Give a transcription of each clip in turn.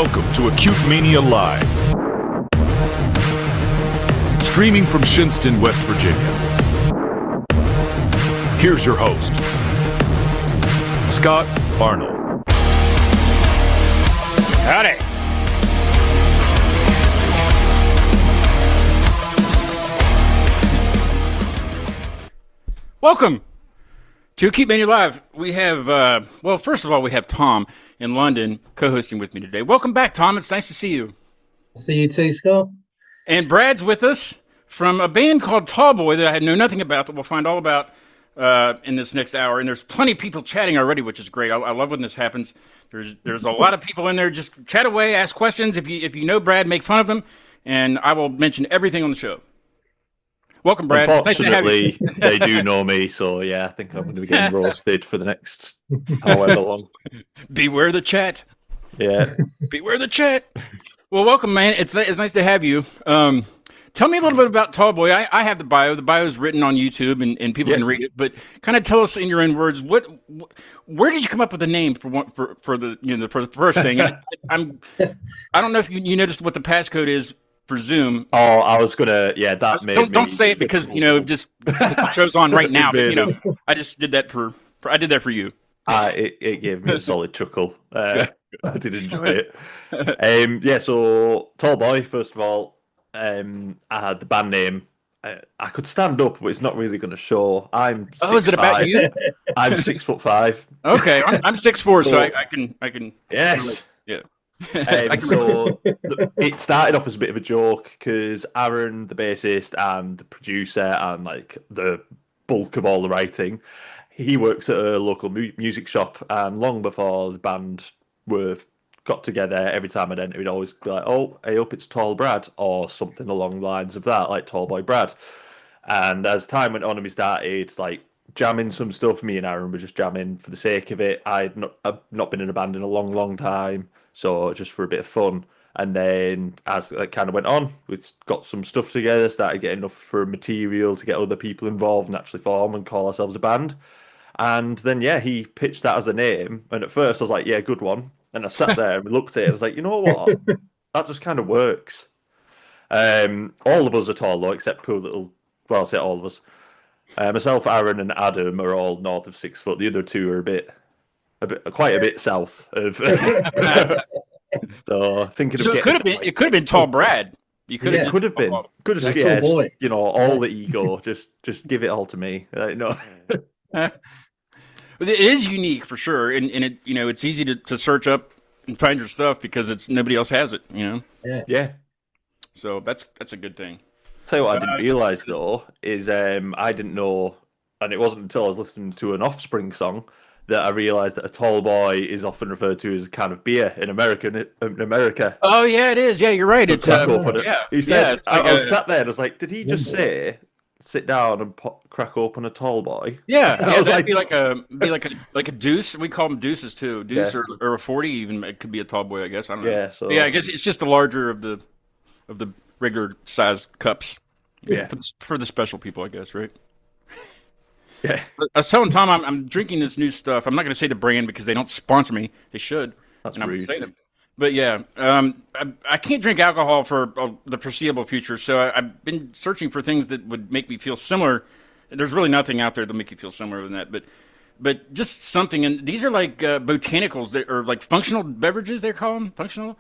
Welcome to Acute Mania Live. Streaming from Shinston, West Virginia. Here's your host, Scott Arnold. Howdy. Welcome to Acute Mania Live. We have, well, first of all, we have Tom in London co-hosting with me today. Welcome back, Tom. It's nice to see you. See you too, Scott. And Brad's with us from a band called Tallboy that I know nothing about, that we'll find all about in this next hour. And there's plenty of people chatting already, which is great. I love when this happens. There's a lot of people in there. Just chat away, ask questions. If you know Brad, make fun of him, and I will mention everything on the show. Welcome, Brad. Unfortunately, they do know me, so yeah, I think I'm going to be getting roasted for the next however long. Beware the chat. Yeah. Beware the chat. Well, welcome, man. It's nice to have you. Tell me a little bit about Tallboy. I have the bio. The bio is written on YouTube, and people can read it. But kind of tell us in your own words, where did you come up with the name for the first thing? I don't know if you noticed what the passcode is for Zoom. Oh, I was gonna. Yeah, that made me. Don't say it because just because the show's on right now. But, I just did that for you. It gave me a solid chuckle. I did enjoy it. Yeah. So Tallboy, first of all, I had the band name. I could stand up, but it's not really going to show. I'm 6'5". Is it about you? I'm 6'5". Okay, I'm 6'4", so I can. Yes. Yeah. So it started off as a bit of a joke because Aaron, the bassist and the producer and like the bulk of all the writing, he works at a local music shop, and long before the band got together, every time I'd enter, he'd always be like, "Oh, hey up, it's Tall Brad," or something along the lines of that, like Tallboy Brad. And as time went on and we started like jamming some stuff, me and Aaron were just jamming for the sake of it. I've not been in a band in a long time. So just for a bit of fun. And then as it kind of went on, we got some stuff together, started getting enough for material to get other people involved and actually form and call ourselves a band. And then, yeah, he pitched that as a name. And at first I was like, yeah, good one. And I sat there and looked at it and I was like, you know what? That just kind of works. All of us are tall though, except poor little, well, I'll say all of us. Myself, Aaron and Adam are all north of 6 foot. The other two are quite a bit south of. So thinking so of it could have been Tall Brad. It could have been. Could have just, all the ego. Just give it all to me. No. It is unique for sure, and it it's easy to search up and find your stuff because nobody else has it. Yeah. So that's a good thing. Tell you what I didn't realize though is I didn't know, and it wasn't until I was listening to an Offspring song that I realised that a tall boy is often referred to as a kind of beer in America. Oh yeah, it is. Yeah, you're right. It's He said, I was sat there and I was like, did he just say, sit down and crack open a tall boy? Yeah, I was like, be like a deuce. We call them deuces too. Deuce or a 40 even. It could be a tall boy, I guess. I don't know. Yeah. So I guess it's just the larger of the regular size cups. Yeah. For the special people, I guess, right? Yeah. I was telling Tom I'm drinking this new stuff. I'm not going to say the brand because they don't sponsor me. They should. That's rude. I would say them. But yeah, I can't drink alcohol for the foreseeable future. So I've been searching for things that would make me feel similar. There's really nothing out there that'll make you feel similar than that. But just something. And these are like botanicals that are like functional beverages. They call them functional.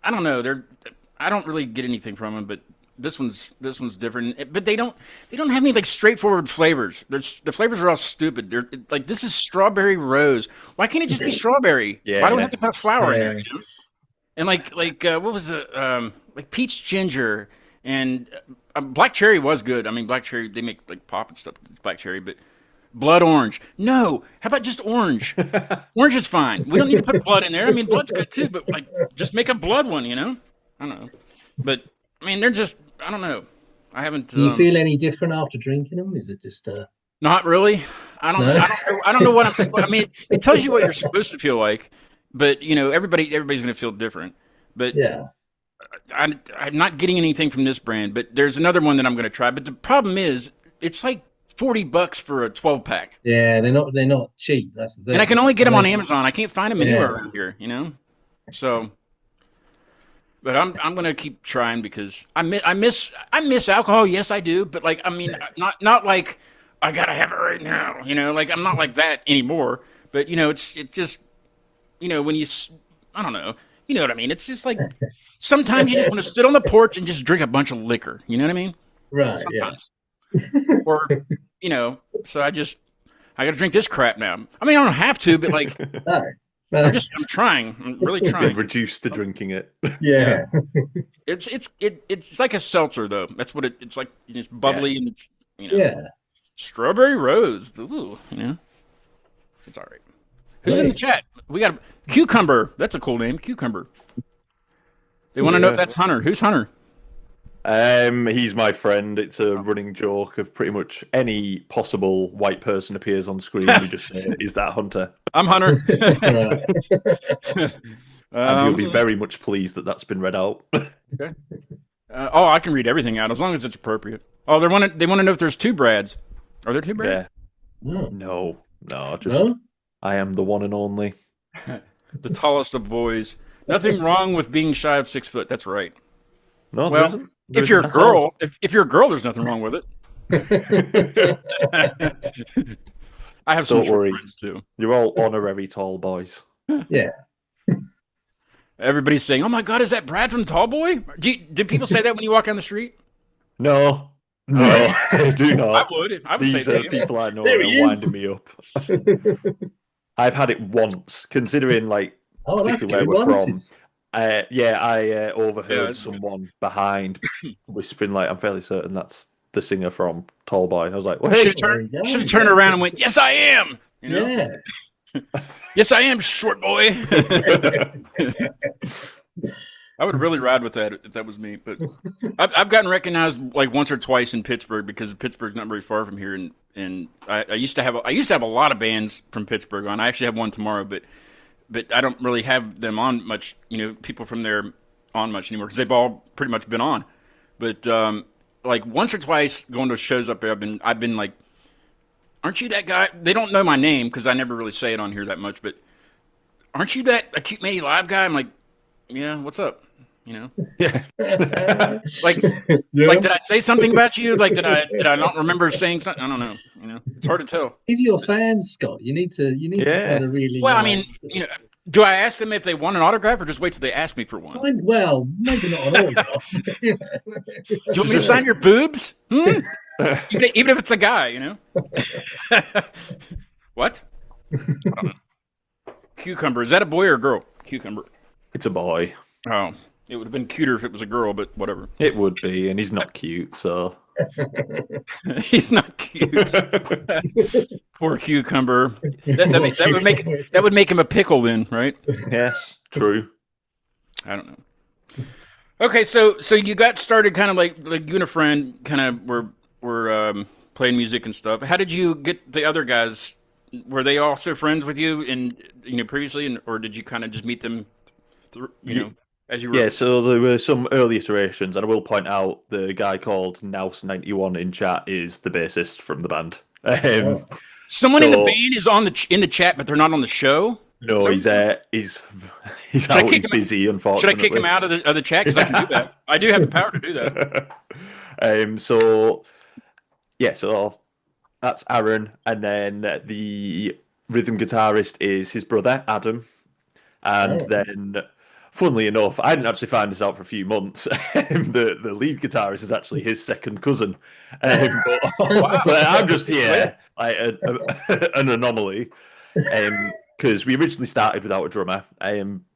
I don't know. I don't really get anything from them, but this one's different, but they don't have any like straightforward flavors. The flavors are all stupid. They're like, this is strawberry rose. Why can't it just be strawberry? Why do we have to put flour in it? And like what was it? Like peach ginger and black cherry was good. I mean, black cherry, they make like pop and stuff. It's black cherry, but blood orange. No, how about just orange? Orange is fine. We don't need to put blood in there. I mean, blood's good too, but like just make a blood one. I don't know, but. I mean, they're just, I don't know. I haven't. Do you feel any different after drinking them? Is it just Not really. I don't know what I mean, it tells you what you're supposed to feel like, but everybody's going to feel different. But yeah, I'm not getting anything from this brand, but there's another one that I'm going to try. But the problem is, it's like $40 for a 12-pack. Yeah, they're not cheap. That's the thing. And I can only get them on Amazon. I can't find them anywhere around here. So But I'm gonna keep trying because I miss alcohol. Yes, I do. But like, I mean, not like I gotta have it right now. Like I'm not like that anymore. But it just when I don't know. You know what I mean? It's just like sometimes you just want to sit on the porch and just drink a bunch of liquor. You know what I mean? Right. Sometimes. Or so I got to drink this crap now. I mean, I don't have to, but like, Yeah. I'm trying. I'm really trying. Been reduced to drinking it. Yeah. It's like a seltzer though. That's what it's like. It's bubbly and it's Yeah. strawberry rose. Ooh, it's all right. Who's in the chat? We got Cucumber. That's a cool name, Cucumber. They want to know if that's Hunter. Who's Hunter? He's my friend. It's a running joke of pretty much any possible white person appears on screen. We just say, "Is that Hunter?" I'm Hunter. And you'll be very much pleased that that's been read out. Okay. I can read everything out as long as it's appropriate. Oh, they want to know if there's two Brads. Are there two Brads? Yeah. No. Just No? I am the one and only. The tallest of boys. Nothing wrong with being shy of 6 foot. That's right. No, there Well, isn't. if you're a girl, if you're a girl, there's nothing wrong with it. I have some Don't short worry. friends too. You're all honorary tall boys. Yeah. Everybody's saying, "Oh my God, is that Brad from Tallboy?" Do people say that when you walk down the street? No, I do not. I would These say are that. people I know There are he is. winding me up. I've had it once, considering like Oh, that's particularly good. where we're Once from. is- I overheard that's good. someone behind whispering, like, I'm fairly certain that's the singer from Tallboy. And I was like, well, Should hey, have turned around and went, "Yes, I am." Yeah. Yes, I am, short boy. I would really ride with that if that was me. But I've gotten recognized like once or twice in Pittsburgh because Pittsburgh's not very far from here, and I used to have a lot of bands from Pittsburgh on. I actually have one tomorrow, but I don't really have them on much. People from there on much anymore because they've all pretty much been on. But like once or twice going to shows up there, I've been like, "Aren't you that guy?" They don't know my name because I never really say it on here that much. But aren't you that Acute Mania live guy? I'm like, yeah. What's up? yeah. Like, like, did I say something about you? Like, did I not remember saying something? I don't know. It's hard to tell. He's your fan, Scott. You need to kind of really. Well, I mean, do I ask them if they want an autograph or just wait till they ask me for one? Well, maybe not an autograph. Do you want me to sign your boobs? Even if it's a guy, What? I don't know. Cucumber. Is that a boy or a girl? Cucumber. It's a boy. Oh, it would have been cuter if it was a girl, but whatever. It would be, and he's not cute, so. He's not cute. Poor Cucumber. That would make him a pickle then, right? Yes, true. I don't know. Okay, so you got started kind of like you and a friend kind of were playing music and stuff. How did you get the other guys? Were they also friends with you previously, or did you kind of just meet them as you were? Yeah, so there were some early iterations, and I will point out the guy called Nouse91 in chat is the bassist from the band. Someone in the band is in the chat, but they're not on the show. No, he's out. He's busy. Unfortunately, should I kick him out of the chat? Because I can do that. I do have the power to do that. So that's Aaron, and then the rhythm guitarist is his brother Adam, and then, funnily enough, I didn't actually find this out for a few months. The lead guitarist is actually his second cousin. So I'm just here like an anomaly, because we originally started without a drummer.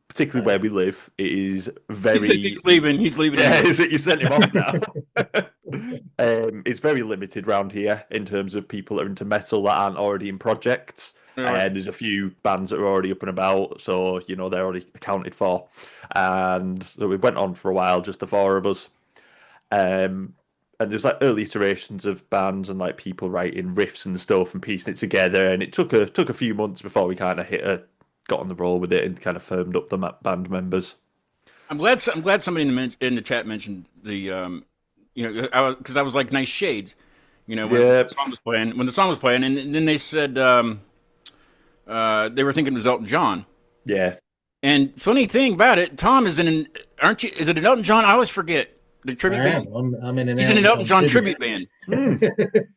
Particularly where we live, it is very. He says he's leaving. He's leaving. Yeah, you sent him off now. It's very limited round here in terms of people that are into metal that aren't already in projects. And there's a few bands that are already up and about, so they're already accounted for. And so we went on for a while, just the four of us. And there's like early iterations of bands and like people writing riffs and stuff and piecing it together. And it took a few months before we kind of got on the roll with it and kind of firmed up the band members. I'm glad somebody in the chat mentioned the because I was like, nice shades, when the song was playing. When the song was playing, and then they said they were thinking it was Elton John. Yeah. And funny thing about it, Tom is in an, aren't you? Is it an Elton John? I always forget the I tribute am. band. I'm in an He's in an Elton John tribute band.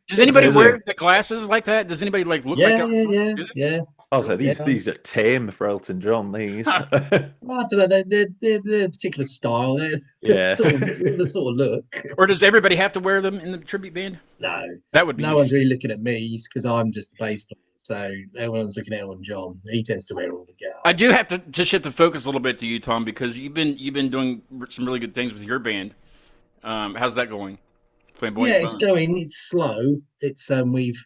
Does anybody Amazing. wear the glasses like that? Does anybody like look like Elton John? yeah. I was like, Yeah. these are tame for Elton John. These, Well, I don't know. They're a particular style. They're yeah. the sort of look. Or does everybody have to wear them in the tribute band? No, That would be no one's really looking at me because I'm just the bass player. So everyone's looking at Elton John. He tends to wear all the gear. I do have to shift the focus a little bit to you, Tom, because you've been doing some really good things with your band. How's that going? Flamboyant. Yeah, it's going. It's slow. It's we've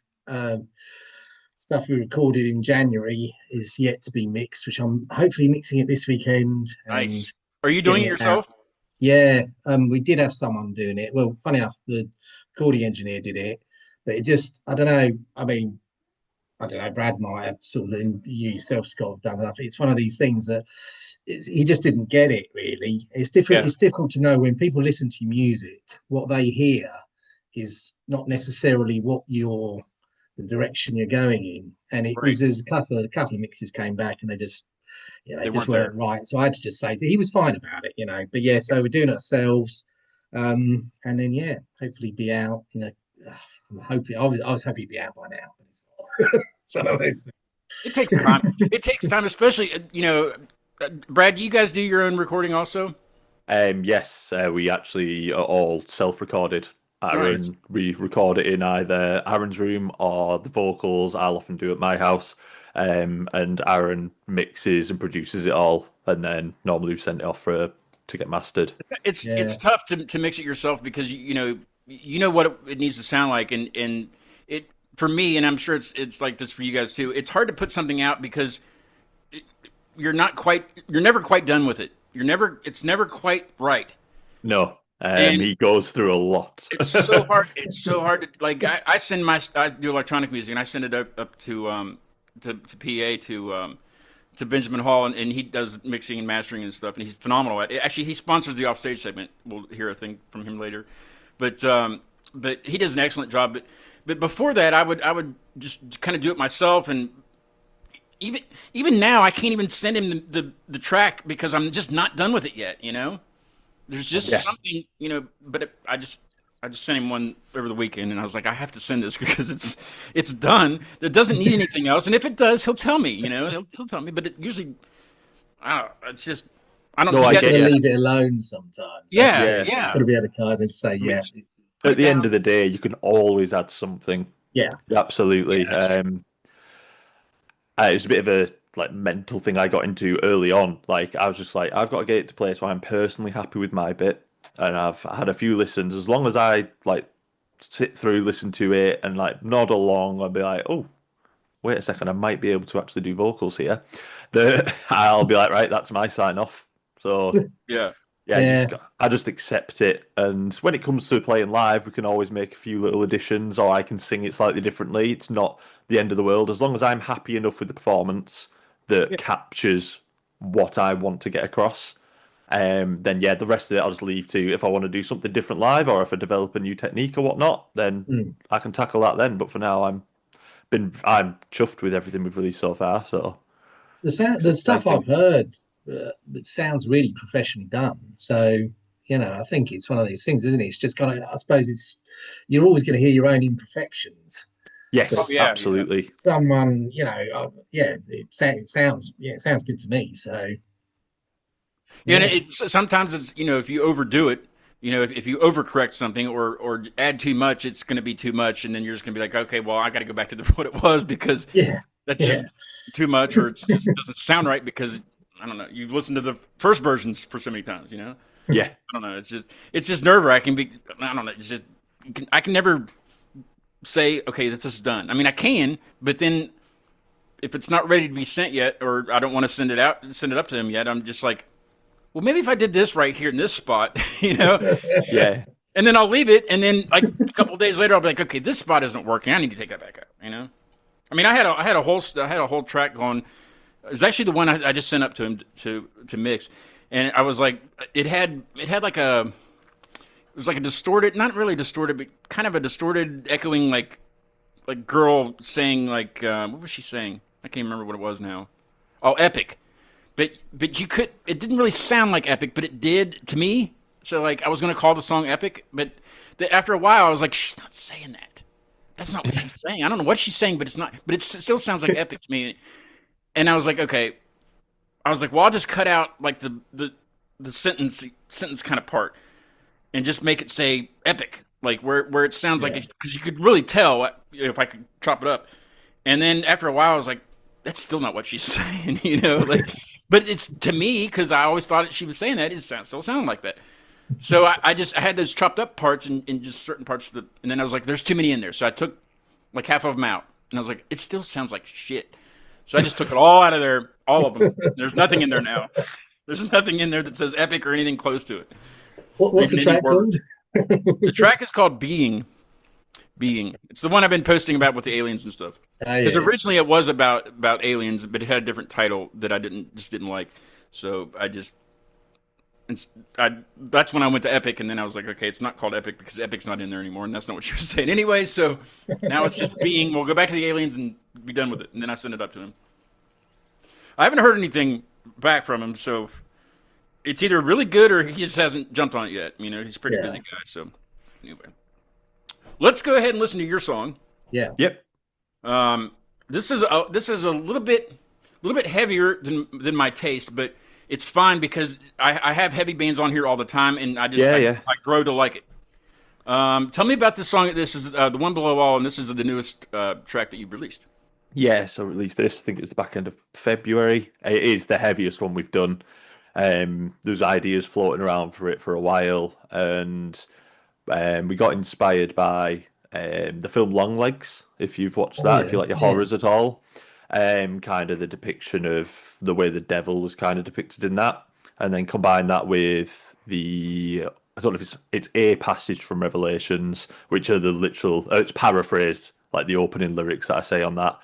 stuff we recorded in January is yet to be mixed, which I'm hopefully mixing it this weekend. Nice. Are you doing it yourself? Out. Yeah, we did have someone doing it. Well, funny enough, the recording engineer did it, but it just, I don't know. I mean, I don't know. Brad might have sort of, you yourself, Scott, have done enough. It's one of these things that he just didn't get it. Really, it's different. Yeah. It's difficult to know when people listen to your music. What they hear is not necessarily what the direction you're going in. And it was there's a couple of mixes came back and they just weren't right. So I had to just say he was fine about it, But yeah, so we're doing it ourselves, and then hopefully be out. I'm hoping. I was hoping to be out by now, but it's not. It's one of those things. It takes time. It takes time, especially Brad. You guys do your own recording also? Yes, we actually are all self-recorded. Aaron, right. We record it in either Aaron's room or the vocals I'll often do at my house. And Aaron mixes and produces it all, and then normally we send it off to get mastered. It's tough to mix it yourself because you know what it needs to sound like, and it for me, and I'm sure it's like this for you guys too. It's hard to put something out because you're never quite done with it. It's never quite right. No. He goes through a lot. It's so hard. It's so hard to like. I do electronic music and I send it up to PA to Benjamin Hall and he does mixing and mastering and stuff and he's phenomenal at it. Actually, he sponsors the offstage segment. We'll hear a thing from him later, but he does an excellent job. But before that, I would just kind of do it myself and. Even now, I can't even send him the track because I'm just not done with it yet. There's just something, but I just sent him one over the weekend, and I was like, I have to send this because it's done. It doesn't need anything else, and if it does, he'll tell me. He'll tell me. But it usually, it's just I don't. No, I get to leave it alone sometimes. Yeah. Got to be able to kind of say At the end of the day, you can always add something. Yeah, absolutely. It's a bit of a mental thing I got into early on. I was just like, I've got to get it to a place where I'm personally happy with my bit, and I've had a few listens. As long as I sit through, listen to it, and nod along, I'll be like, oh, wait a second, I might be able to actually do vocals here. I'll be like, right, that's my sign off. So I just accept it. And when it comes to playing live, we can always make a few little additions, or I can sing it slightly differently. It's not the end of the world as long as I'm happy enough with the performance that captures what I want to get across. Then the rest of it I'll just leave to if I want to do something different live or if I develop a new technique or whatnot, then I can tackle that then. But for now, I'm chuffed with everything we've released so far. So the stuff I've heard it sounds really professionally done. So I think it's one of these things, isn't it? It's just kind of, I suppose you're always going to hear your own imperfections. Yes, absolutely. Someone, it sounds good to me. So, and sometimes it's if you overdo it, if you overcorrect something or add too much, it's going to be too much, and then you're just going to be like, okay, well, I got to go back to what it was because that's just too much, or it just doesn't sound right because I don't know. You've listened to the first versions for so many times, Yeah, I don't know. It's just nerve wracking. I don't know. It's just I can never say, okay, this is done. I mean, I can, but then if it's not ready to be sent yet, or I don't want to send it up to them yet, I'm just like, well, maybe if I did this right here in this spot, Yeah. And then I'll leave it, and then a couple of days later, I'll be like, okay, this spot isn't working. I need to take that back up. I mean, I had a whole track going. It was actually the one I just sent up to him to mix, and I was like, it was like a distorted, not really distorted, but kind of a distorted, echoing like girl saying what was she saying? I can't remember what it was now. Oh, epic. but you could. It didn't really sound like epic, but it did to me. So like I was gonna call the song epic, but after a while I was like, she's not saying that. That's not what she's saying. I don't know what she's saying, but it's not. But it still sounds like epic to me. And I was like, okay. I was like, well, I'll just cut out like the sentence kind of part, and just make it say epic, like where it sounds like, because you could really tell if I could chop it up. And then after a while, I was like, that's still not what she's saying, you know, like. But it's to me, because I always thought she was saying that, it still sounded like that. So I had those chopped up parts and just certain parts of and then I was like, there's too many in there. So I took like half of them out, and I was like, it still sounds like shit. So I just took it all out of there, all of them. There's nothing in there now. There's nothing in there that says epic or anything close to it. What's the track called? The track is called Being. Being. It's the one I've been posting about with the aliens and stuff. Because originally it was about aliens, but it had a different title that I didn't like. So that's when I went to Epic, and then I was like, okay, it's not called Epic because Epic's not in there anymore, and that's not what she was saying anyway. So now it's just Being. We'll go back to the aliens and be done with it. And then I send it up to him. I haven't heard anything back from him, so it's either really good or he just hasn't jumped on it yet. You know, he's a pretty busy guy. So anyway, let's go ahead and listen to your song. Yeah. Yep. This is a little bit heavier than my taste, but it's fine because I have heavy bands on here all the time, and I grow to like it. Tell me about this song. This is The One Below All, and this is the newest track that you've released. Yeah, so released this. I think it was the back end of February. It is the heaviest one we've done. There's ideas floating around for it for a while, and we got inspired by the film Longlegs. If you've watched that, if you like your horrors at all, kind of the depiction of the way the devil was kind of depicted in that, and then combine that with I don't know if it's a passage from Revelations, which are the literal. It's paraphrased, like the opening lyrics that I say on that.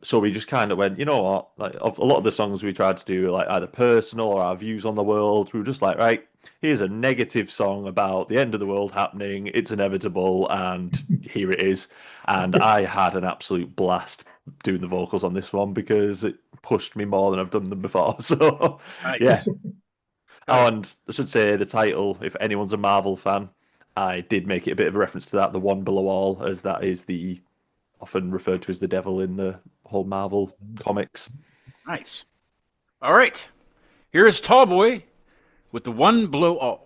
So we just kind of went, you know what? Like a lot of the songs we tried to do, like either personal or our views on the world. We were just like, right, here's a negative song about the end of the world happening. It's inevitable, and here it is. And I had an absolute blast doing the vocals on this one because it pushed me more than I've done them before. So yeah. Oh, and I should say the title, if anyone's a Marvel fan, I did make it a bit of a reference to that, The One Below All, as that is the often referred to as the devil in the whole Marvel comics. Nice. All right. Here is Tallboy with The One Below All.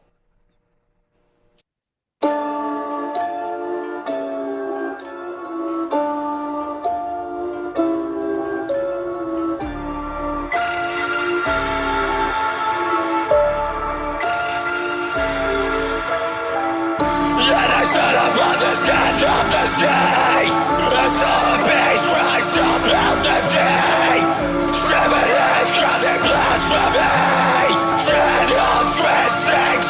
Blasphemy! Tread on twisting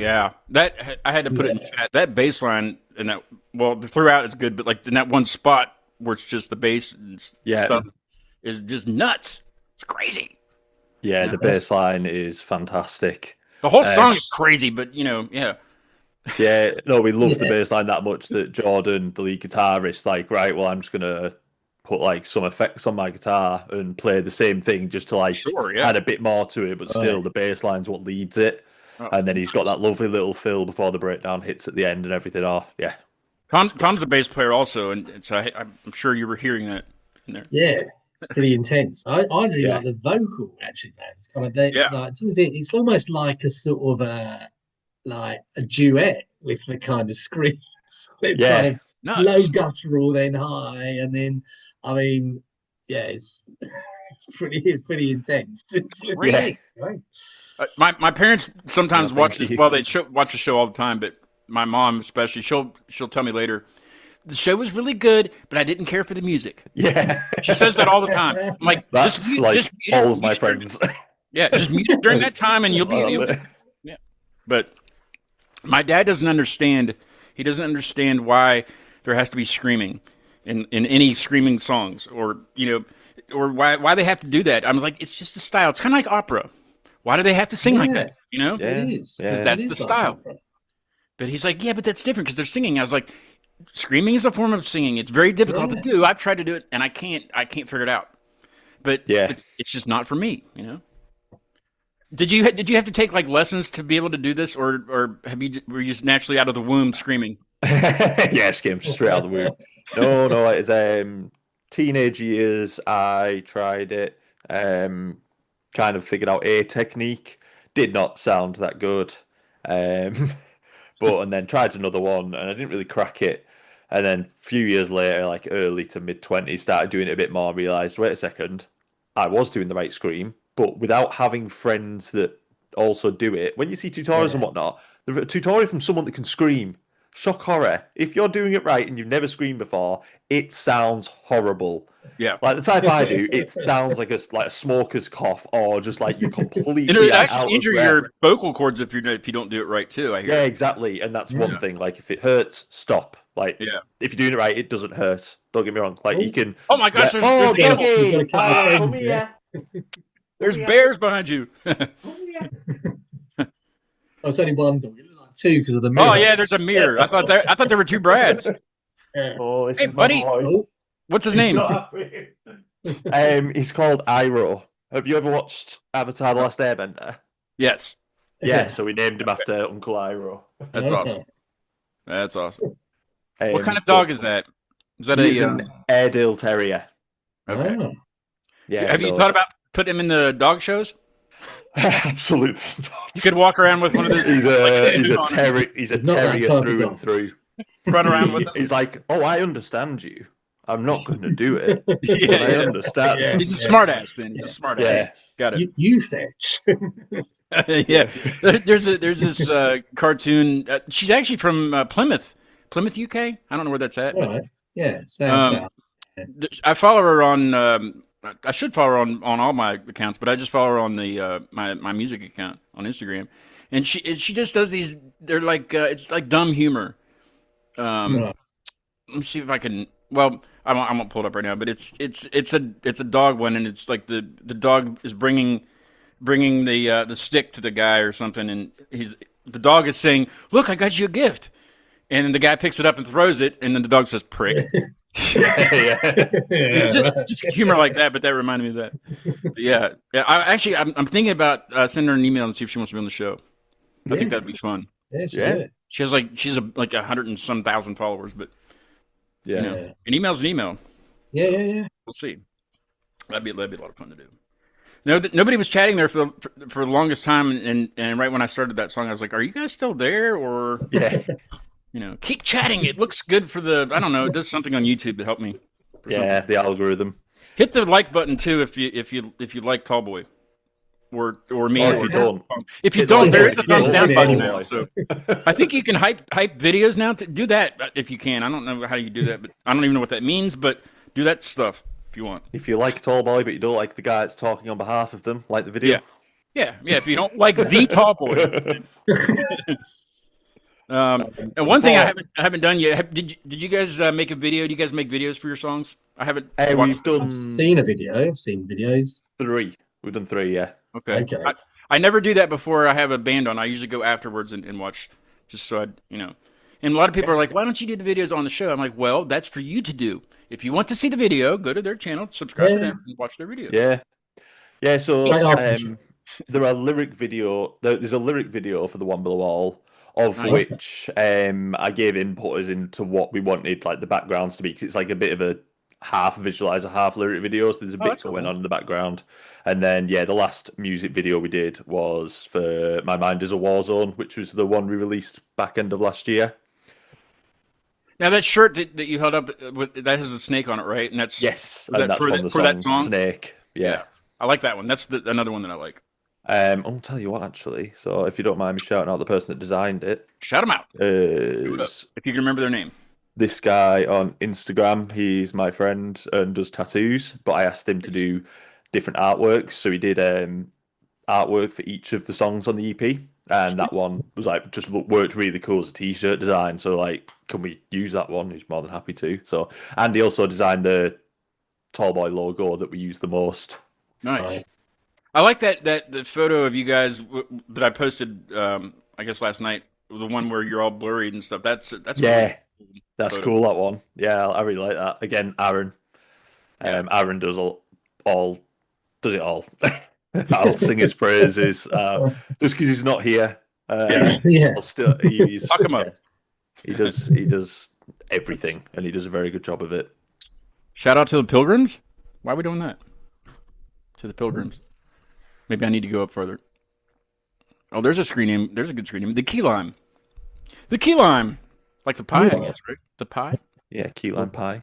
Yeah, that I had to put it in chat. That bass line and that throughout it's good, but like in that one spot where it's just the bass and stuff is just nuts. It's crazy. Yeah, the bass line is fantastic. The whole song is crazy, but yeah. Yeah, no, we love the bass line that much that Jordan, the lead guitarist, like, right, well, I'm just gonna put like some effects on my guitar and play the same thing just to like add a bit more to it, but still the bass line's what leads it. And then he's got that lovely little fill before the breakdown hits at the end and everything. Oh, yeah. Tom's a bass player also, and so I'm sure you were hearing that in there. Yeah, it's pretty intense. I really like the vocal actually. Man. It's kind of it's almost like a sort of like a duet with the kind of screams. It's kind of low guttural, then high, and then I mean, it's pretty intense. It's right? My parents sometimes watch this. Well, they watch the show all the time, but my mom especially, she'll tell me later, the show was really good, but I didn't care for the music. Yeah, she says that all the time. I'm like, that's just all of my friends. Yeah, just mute it during that time, and you'll be. Yeah, but my dad doesn't understand. He doesn't understand why there has to be screaming in any screaming songs, or or why they have to do that. I'm like, it's just a style. It's kind of like opera. Why do they have to sing like that? It is. That's the style. But he's like, yeah, but that's different because they're singing. I was like, screaming is a form of singing. It's very difficult to do. I've tried to do it, and I can't figure it out. But it's just not for me. Did you have to take like lessons to be able to do this, or were you just naturally out of the womb screaming? Yeah, just came straight out of the womb. No, it's teenage years. I tried it. Kind of figured out a technique. Did not sound that good. And then tried another one, and I didn't really crack it. And then a few years later, like early to mid-20s, started doing it a bit more. Realised, wait a second, I was doing the right scream, but without having friends that also do it. When you see tutorials and whatnot, the tutorial from someone that can scream, shock horror. If you're doing it right and you've never screamed before, it sounds horrible. Yeah, like the type I do, it sounds like a smoker's cough, or just like you're completely. It actually injure your vocal cords if you don't do it right too. I hear. Yeah, exactly, and that's one thing. Like if it hurts, stop. Like if you're doing it right, it doesn't hurt. Don't get me wrong. Like you can. Oh my gosh! There's bears behind you. It's only one dog. It looked like two because of the mirror. Oh yeah, there's a mirror. I thought there were two Brads. Hey buddy, what's his name? He's called Iroh. Have you ever watched Avatar: The Last Airbender? Yes. Yeah, so we named him after Uncle Iroh. That's awesome. That's awesome. What kind of dog is that? Is that an Airedale Terrier? Okay. Oh. Yeah. Have you thought about putting him in the dog shows? Absolutely not. You could walk around with one of those. He's a terrier. He's a terrier through and through. Run around with him. He's like, oh, I understand you. I'm not going to do it. I understand. Yeah. He's a smart ass. Then he's a smart ass. Yeah. Got it. You fetch. Yeah. There's this cartoon. She's actually from Plymouth, UK. I don't know where that's at. Right. Yeah. South. I follow her on. I should follow her on all my accounts, but I just follow her on the my music account on Instagram, and she just does these. They're like it's like dumb humor. Let me see if I can. Well, I won't pull it up right now, but it's a dog one, and it's like the dog is bringing the stick to the guy or something, and the dog is saying, "Look, I got you a gift," and then the guy picks it up and throws it, and then the dog says, "Prick." Just humor like that, but that reminded me of that. But yeah. I'm thinking about sending her an email and see if she wants to be on the show. I think that'd be fun. Yeah. She's like 100 and some thousand followers, but an email's an email. Yeah. We'll see. That'd be a lot of fun to do. No, nobody was chatting there for the longest time, and right when I started that song, I was like, "Are you guys still there?" Or keep chatting. It looks good for the. I don't know. It does something on YouTube to help me. The algorithm. Hit the like button too if you like Tallboy, or me. Or if you don't. If you don't, there is a thumbs down button now. So I think you can hype videos now. To do that if you can. I don't know how you do that, but I don't even know what that means. But do that stuff if you want. If you like Tallboy, but you don't like the guy that's talking on behalf of them, like the video. Yeah, yeah. If you don't like the Tallboy. And one thing I haven't done yet. Did you guys make a video? Do you guys make videos for your songs? I haven't. We've done I've seen a video. I've seen videos. 3. We've done 3, yeah. Okay. Okay. I never do that before I have a band on. I usually go afterwards and watch, just so I, you know. And a lot of people are like, "Why don't you do the videos on the show?" I'm like, "Well, that's for you to do. If you want to see the video, go to their channel, subscribe to them, and watch their video." Yeah. Yeah, so Straight after the show. there are lyric video. There's a lyric video for the One Below All, of Nice. which I gave input as into what we wanted, like the backgrounds to be, because it's like a bit of a half visualizer, half lyric video. So there's a bit that's going cool. on in the background. And then the last music video we did was for My Mind Is a War Zone, which was the one we released back end of last year. Now that shirt that you held up, that has a snake on it, right? And that's Yes, that and that's for from that- the for that song song? Snake. Yeah. I like that one. That's another one that I like. I'll tell you what, actually. So if you don't mind me shouting out the person that designed it, Shout them out is if you can remember their name. this guy on Instagram. He's my friend and does tattoos, but I asked him to do different artworks. So he did artwork for each of the songs on the EP. And that one was like worked really cool as a t-shirt design. So like, can we use that one? He's more than happy to. So, and he also designed the Tallboy logo that we use the most. Nice. Right. I like that the photo of you guys that I posted. I guess last night, the one where you're all blurry and stuff. That's Yeah, really that's photo. cool. That one. Yeah, I really like that. Again, Aaron. Yeah. Aaron does does it all. I'll sing his praises just because he's not here. Yeah. I'll still he's, Fuck him up. He does everything, and he does a very good job of it. Shout out to the Pilgrims. Why are we doing that? To the Pilgrims. Maybe I need to go up further. Oh, there's a screen name. There's a good screen name. The Key Lime. The Key Lime. Like the pie, I guess, right? The pie. Yeah, key lime pie.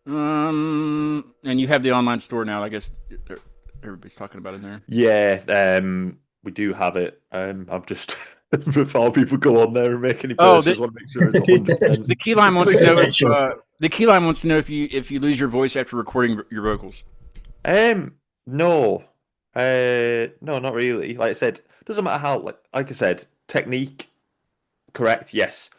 And you have the online store now. I guess everybody's talking about it in there. Yeah, we do have it. I'm just before people go on there and make any Oh, purchases, want to make sure it's 100%. The Key Lime wants to know if the Key Lime wants to know if you lose your voice after recording your vocals. No, no, not really. Like I said, doesn't matter how. Like I said, technique, correct, yes,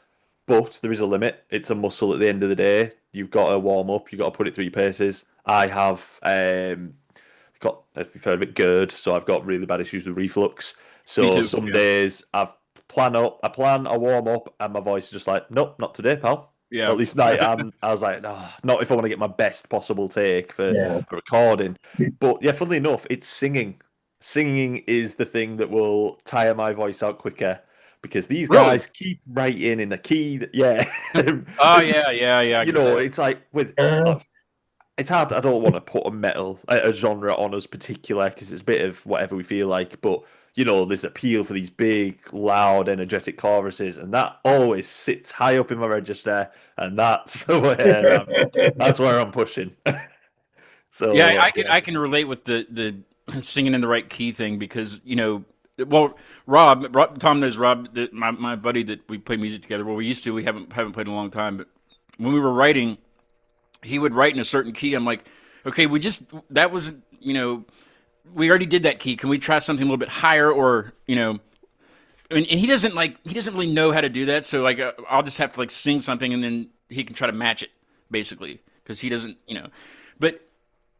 but there is a limit. It's a muscle at the end of the day. You've got to warm up. You've got to put it through your paces. I have got, if you've heard of it, GERD. So I've got really bad issues with reflux. Me So too, some yeah. days I warm up, and my voice is just like, nope, not today, pal. Yeah. At least I was like, not if I want to get my best possible take for recording. But yeah, funnily enough, it's singing. Singing is the thing that will tire my voice out quicker because these guys keep writing in the key. Yeah. Oh yeah. You know, it's like with. It's hard. I don't want to put a genre on us particular because it's a bit of whatever we feel like. But you know, there's appeal for these big, loud, energetic choruses, and that always sits high up in my register, and that's where I'm pushing. So yeah, I can relate with the singing in the right key thing because you know, well, Rob Tom knows Rob, my buddy that we play music together. Well, we used to. We haven't played in a long time, but when we were writing, he would write in a certain key. I'm like, okay, that was, you know, we already did that key. Can we try something a little bit higher, or you know? And he doesn't really know how to do that. So like, I'll just have to like sing something, and then he can try to match it, basically, because he doesn't, you know. But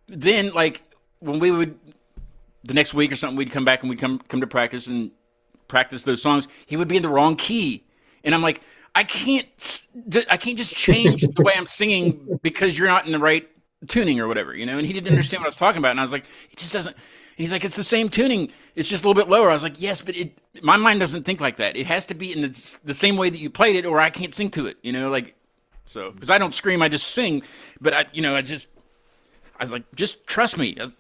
then like when we would the next week or something, we'd come back and we'd come to practice and practice those songs. He would be in the wrong key, and I'm like, I can't just change the way I'm singing because you're not in the right tuning or whatever, you know. And he didn't understand what I was talking about, and I was like, it just doesn't. And he's like, it's the same tuning, it's just a little bit lower. I was like, yes, but my mind doesn't think like that. It has to be in the same way that you played it, or I can't sing to it, you know, like. So because I don't scream, I just sing. But I was like, just trust me on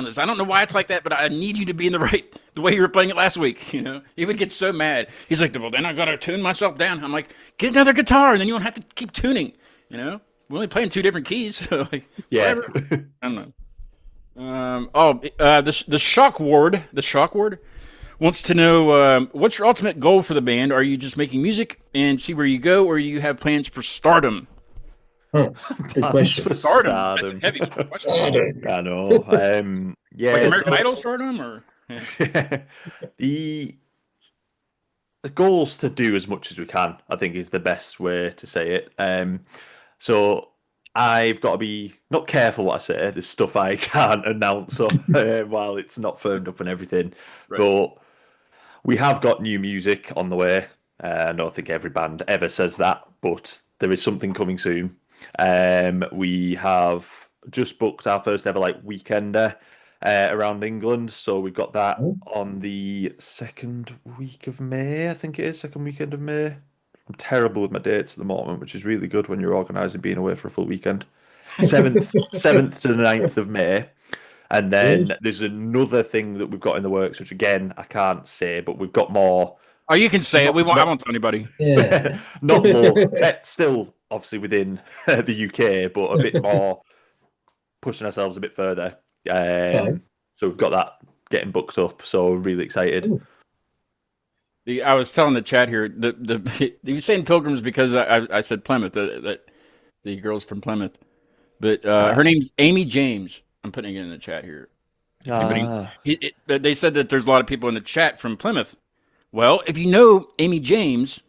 this. I don't know why it's like that, but I need you to be in the way you were playing it last week. You know, he would get so mad. He's like, well, then I gotta tune myself down. I'm like, get another guitar, and then you don't have to keep tuning. You know, we're only playing 2 different keys. So like, yeah. whatever. I don't know. The Shock Ward wants to know what's your ultimate goal for the band? Are you just making music and see where you go, or do you have plans for stardom? Good question. Stardom. That's a heavy question. Stardom. I know. Yeah. Like American Idol stardom, or the goal's to do as much as we can, I think, is the best way to say it. So I've got to be not careful what I say. There's stuff I can't announce while it's not firmed up and everything. Right. But we have got new music on the way. I don't think every band ever says that, but there is something coming soon. We have just booked our first ever weekender around England, so we've got that on the second week of May. I think it is second weekend of May. I'm terrible with my dates at the moment, which is really good when you're organising being away for a full weekend. 7th to the 9th of May. And then there's another thing that we've got in the works, which again I can't say, but we've got more. Oh, you can say it. I won't tell anybody. Yeah. Not more. Still, obviously within the UK, but a bit more pushing ourselves a bit further. So we've got that getting booked up. So really excited. Ooh. I was telling the chat here. You saying Pilgrims because I said Plymouth. That the girl's from Plymouth, but her name's Amy James. I'm putting it in the chat here. They said that there's a lot of people in the chat from Plymouth. Well, if you know Amy James,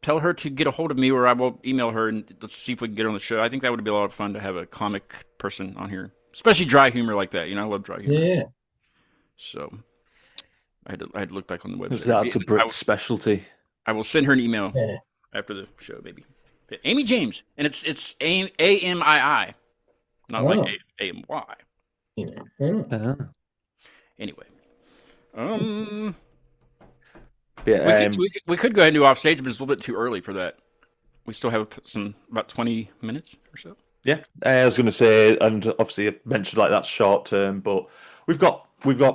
tell her to get a hold of me, or I will email her and let's see if we can get her on the show. I think that would be a lot of fun to have a comic person on here, especially dry humor like that. You know, I love dry humor. Yeah. So I had to look back on the website. That's a Brit specialty. I will send her an email after the show, maybe. Amy James, and it's AMII, not like AMY. Yeah. Anyway, we could go ahead and do off stage, but it's a little bit too early for that. We still have about 20 minutes or so. Yeah, I was going to say, and obviously I mentioned that's short term, but we've got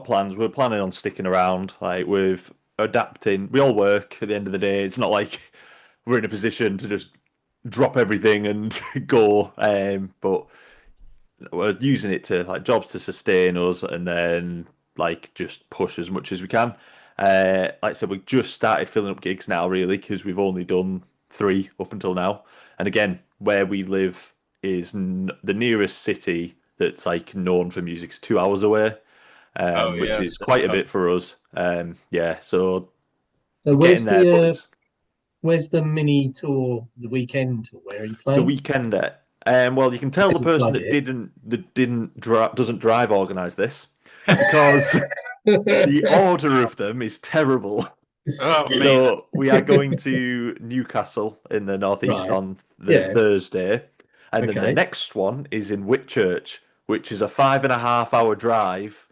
plans. We're planning on sticking around. With adapting, we all work. At the end of the day, it's not like we're in a position to just drop everything and go. But we're using it to jobs to sustain us, and then just push as much as we can. Like I said, we've just started filling up gigs now, really, because we've only done 3 up until now. And again, where we live is the nearest city that's known for music is 2 hours away, which is quite a bit for us. So where's the mini tour, the weekend tour? Where are you playing? The Weekender. Well, you can tell the person that doesn't drive organise this because the order of them is terrible. Oh, so we are going to Newcastle in the northeast on the Thursday, and then the next one is in Whitchurch, which is a 5.5-hour drive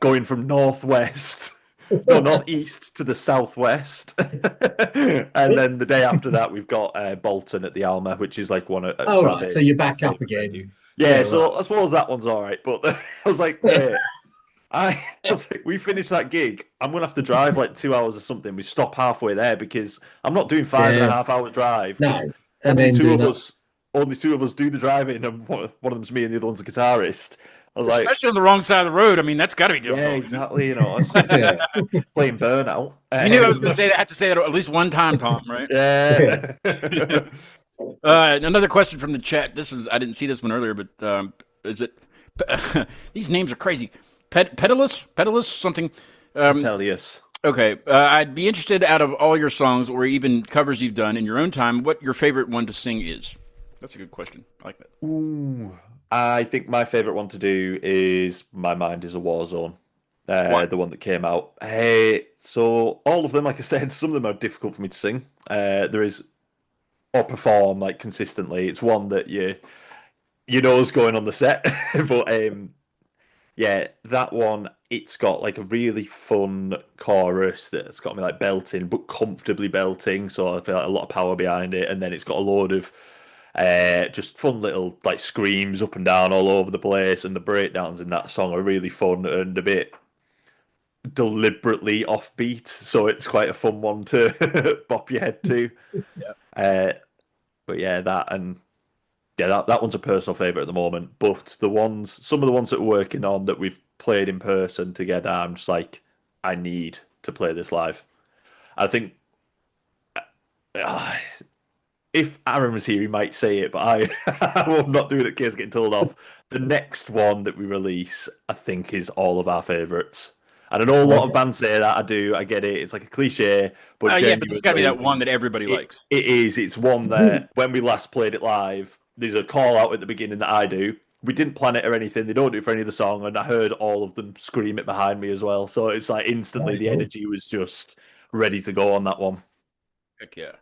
going from northeast to the southwest. And then the day after that, we've got Bolton at the Alma, which is one of. Right. So you're back up again. Yeah. So I suppose that one's all right, but I was like, wait. We finished that gig. I'm gonna have to drive 2 hours or something. We stop halfway there because I'm not doing 5.5-hour drive. No, only two of us do the driving, and one of them's me, and the other one's a guitarist. I was especially on the wrong side of the road. I mean, that's got to be difficult. Yeah, exactly. Playing Burnout. You knew I was going to say that. I have to say that at least one time, Tom. Right? Yeah. Another question from the chat. I didn't see this one earlier, but is it? These names are crazy. Pedalus, something. Petelius. Okay, I'd be interested, out of all your songs or even covers you've done in your own time, what your favorite one to sing is. That's a good question. I like that. Ooh, I think my favorite one to do is "My Mind Is a War Zone," the one that came out. So all of them, like I said, some of them are difficult for me to sing. There is or perform consistently. It's one that you know is going on the set, but yeah, that one, it's got a really fun chorus that's got me belting, but comfortably belting. So I feel a lot of power behind it. And then it's got a load of just fun little screams up and down all over the place. And the breakdowns in that song are really fun and a bit deliberately offbeat. So it's quite a fun one to bop your head to. Yeah. But yeah, that one's a personal favourite at the moment. But some of the ones that we're working on that we've played in person together, I'm just I need to play this live. I think if Aaron was here, he might say it, but I will not do it in case of getting told off. The next one that we release, I think, is all of our favourites. And I know a lot of bands say that. I do. I get it. It's like a cliche, but Yeah, but there's got to be genuinely, that one that everybody likes. it is. It's one that when we last played it live, there's a call out at the beginning that I do. We didn't plan it or anything. They don't do it for any of the song, and I heard all of them scream it behind me as well. So it's like instantly the energy was just ready to go on that one. Heck yeah.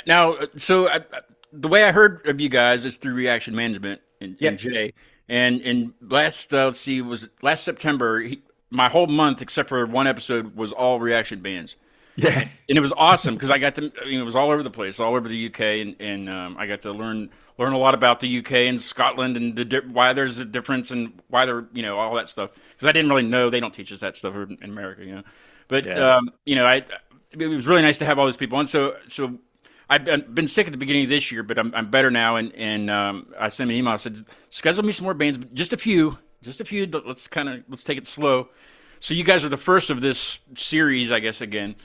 Now, so the way I heard of you guys is through Reaction Management and Jay. And last let's see, was it last September? My whole month, except for one episode, was all reaction bands. Yeah, and it was awesome because I got to. I mean, it was all over the place, all over the UK, and I got to learn a lot about the UK and Scotland and why there's a difference and why they're all that stuff. Because I didn't really know, they don't teach us that stuff in America, But it was really nice to have all those people on. So I've been sick at the beginning of this year, but I'm better now. And I sent an email. I said, schedule me some more bands, just a few. Let's take it slow. So you guys are the first of this series, I guess, again.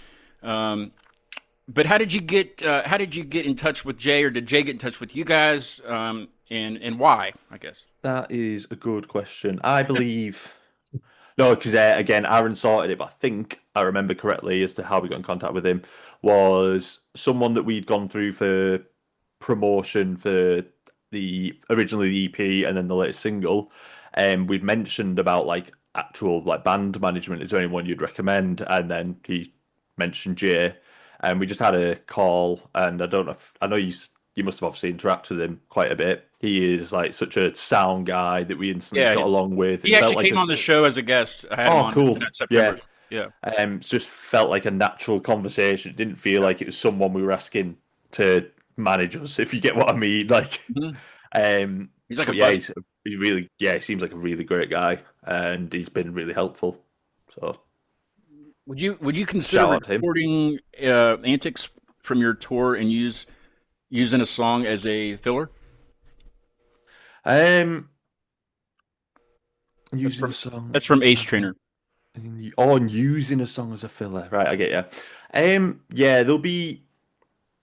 But how did you get in touch with Jay, or did Jay get in touch with you guys? And why, I guess? that is a good question. I believe no, because again, Aaron sorted it, but I think I remember correctly as to how we got in contact with him was someone that we'd gone through for promotion for originally the EP and then the latest single, and we'd mentioned about like actual like band management. Is there anyone you'd recommend? And then he mentioned Jay, and we just had a call. And I know you must have obviously interacted with him quite a bit. He is like such a sound guy that we instantly got along with. He actually came on the show as a guest. I had him on cool. in September. Yeah. It just felt like a natural conversation. It didn't feel like it was someone we were asking to manage us, if you get what I mean. Like, he's like he seems like a really great guy, and he's been really helpful. So, would you consider recording antics from your tour and using a song as a filler? Using a song. That's from Ace Trainer. And using a song as a filler, right? I get you. There'll be.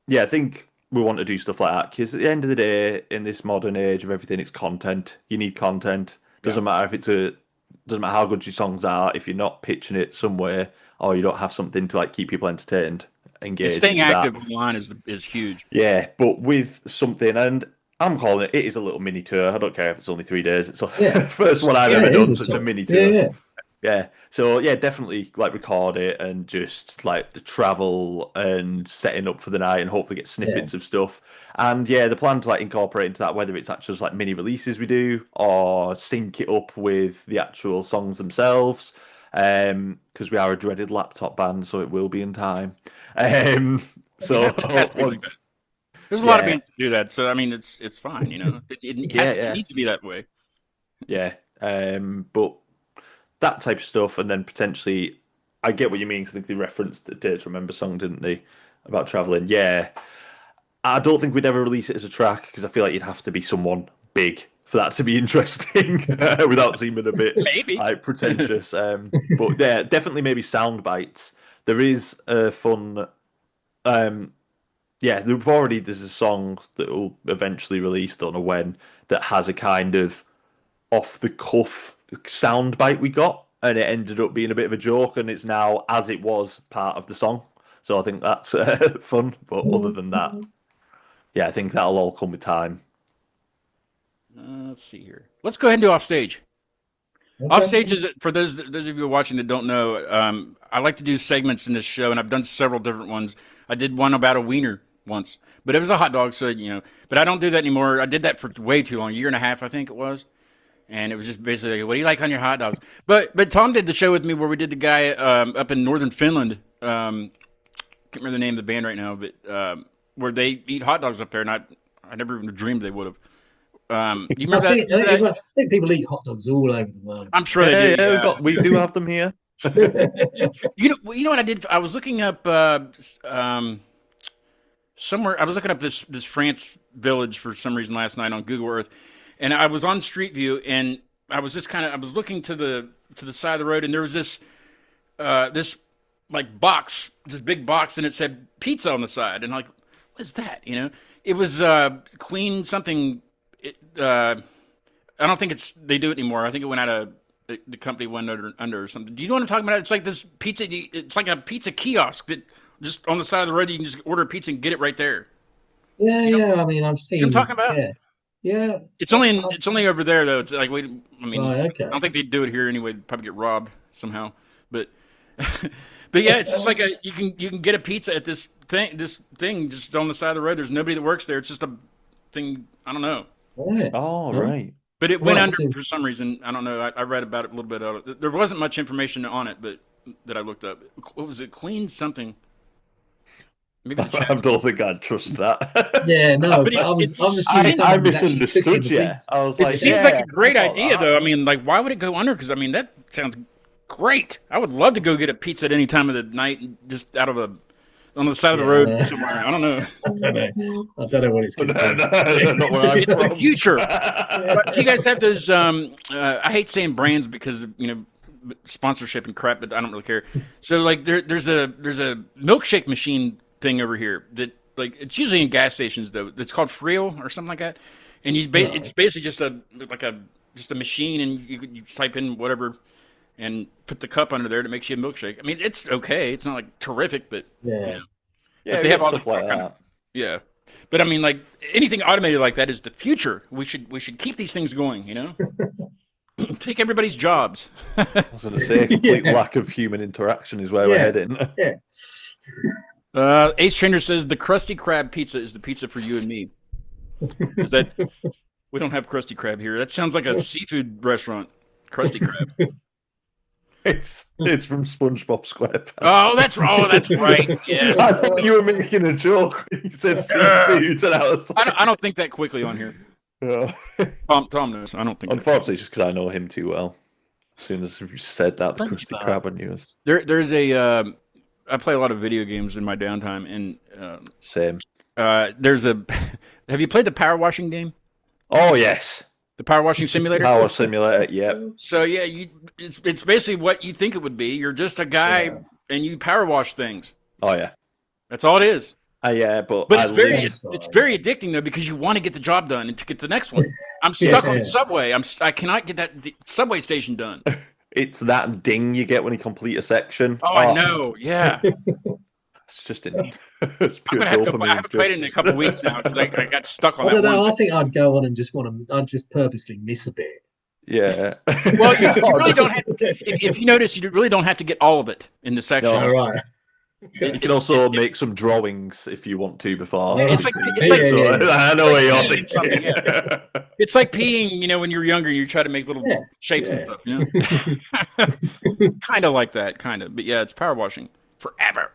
Yeah, I think we want to do stuff like that because at the end of the day, in this modern age of everything, it's content. You need content. Doesn't matter if doesn't matter how good your songs are if you're not pitching it somewhere or you don't have something to like keep people entertained, engaged. Staying active online is huge. Yeah, but with something, and I'm calling it is a little mini tour. I don't care if it's only 3 days. It's the first one I've ever done such a mini tour. Yeah. So definitely like record it and just like the travel and setting up for the night and hopefully get snippets of stuff. And the plan to like incorporate into that, whether it's actually just like mini releases we do or sync it up with the actual songs themselves. Because we are a dreaded laptop band, so it will be in time. So there's a lot of bands that do that. So I mean, it's fine. It needs to be that way. Yeah. But that type of stuff, and then potentially, I get what you mean. Because I think they referenced the Dare to Remember song, didn't they, about traveling? Yeah, I don't think we'd ever release it as a track because I feel like you'd have to be someone big for that to be interesting, without seeming a bit like pretentious. But definitely maybe sound bites. There is a fun. There's a song that will eventually release, don't know when, that has a kind of off the cuff sound bite we got, and it ended up being a bit of a joke, and it's now as it was part of the song. So I think that's fun. But other than that, I think that'll all come with time. Let's see here. Let's go ahead and do Offstage. Okay. Offstage is, for those of you who are watching that don't know, I like to do segments in this show, and I've done several different ones. I did one about a wiener once, but it was a hot dog, so But I don't do that anymore. I did that for way too long, 1.5 years, I think it was. And it was just basically, what do you like on your hot dogs? But Tom did the show with me where we did the guy up in northern Finland. Can't remember the name of the band right now, but where they eat hot dogs up there, and I never even dreamed they would have. You remember I think people eat hot dogs all over the world. I'm sure they do. Yeah, we do have them here. You know what I did? I was looking up somewhere. I was looking up this France village for some reason last night on Google Earth. And I was on Street View, and I was just I was looking to the side of the road, and there was this like box, this big box, and it said pizza on the side, and I'm like, what is that? It was clean something. I don't think they do it anymore. I think it went out of the company went under or something. Do you know what I'm talking about? It's like this pizza. It's like a pizza kiosk that just on the side of the road you can just order a pizza and get it right there. Yeah. I mean, I've You know seen. what I'm talking about? Yeah. It's only over there though. It's like I mean, Right, okay. I don't think they'd do it here anyway. They'd probably get robbed somehow. But but yeah, it's just like you can get a pizza at this thing just on the side of the road. There's nobody that works there. It's just a thing. I don't know. Right. Oh, Huh? right. But it went Right, under so- for some reason. I don't know. I read about it a little bit. There wasn't much information on it, but that I looked up. What was it? Clean something. Maybe the I chat. don't think I'd trust that. Yeah, no, But I was assuming I someone was actually misunderstood cooking the you. pizza. I was It like, seems yeah, like a great I thought idea, that. though. I mean, like, why would it go under? Because I mean, that sounds great. I would love to go get a pizza at any time of the night, just out of on the side of the Yeah, road I know. somewhere. I don't know. I don't know what it's going to No, do. not where I'm It's the from. future. But you guys have those. I hate saying brands because sponsorship and crap, but I don't really care. So like, there's a milkshake machine thing over here that like it's usually in gas stations though. It's called Frio or something like that, and it's basically just a machine, and you just type in whatever and put the cup under there that makes you a milkshake. I mean, it's okay. It's not like terrific, but Yeah. Yeah, but they have all the stuff like kind that. of, yeah. But I mean, like anything automated like that is the future. We should keep these things going. Take everybody's jobs. I was going to say, complete lack of human interaction is where we're heading. Yeah. Ace Trainer says the Krusty Krab pizza is the pizza for you and me. Is that we don't have Krusty Krab here? That sounds like a seafood restaurant. Krusty Krab. It's from SpongeBob SquarePants. Oh, that's right. Yeah. I thought you were making a joke. You said seafood, and I was like, I don't think that quickly on here. oh. Tom knows. I don't think. Unfortunately, it's just because I know him too well. As soon as you said that, the Krusty Krab, I knew it. There's a. I play a lot of video games in my downtime, and Same. there's a. Have you played the power washing game? Oh, yes. The power washing simulator. Power Simulator, yep. So yeah, it's basically what you think it would be. You're just a guy and you power wash things. Oh, yeah. That's all it is. Yeah, but But it's lived- very addicting though because you want to get the job done and to get the next one. I'm stuck on the subway. I cannot get the subway station done. It's that ding you get when you complete a section. Oh, I know. Yeah, It's just it's I'm pure gonna have to. dopamine. I haven't played it in a couple of weeks now because I got stuck on I that don't know. one. I think I'd go on and I'd just purposely miss a bit. Yeah. Well, you really don't have to. If you notice, you really don't have to get all of it in the section. No. All right. You can also make some drawings if you want to before. Yeah, It's like I know where you're thinking. something, yeah. It's like peeing, when you're younger, you try to make little shapes and stuff, kind of like that, kind of. But yeah, it's power washing forever.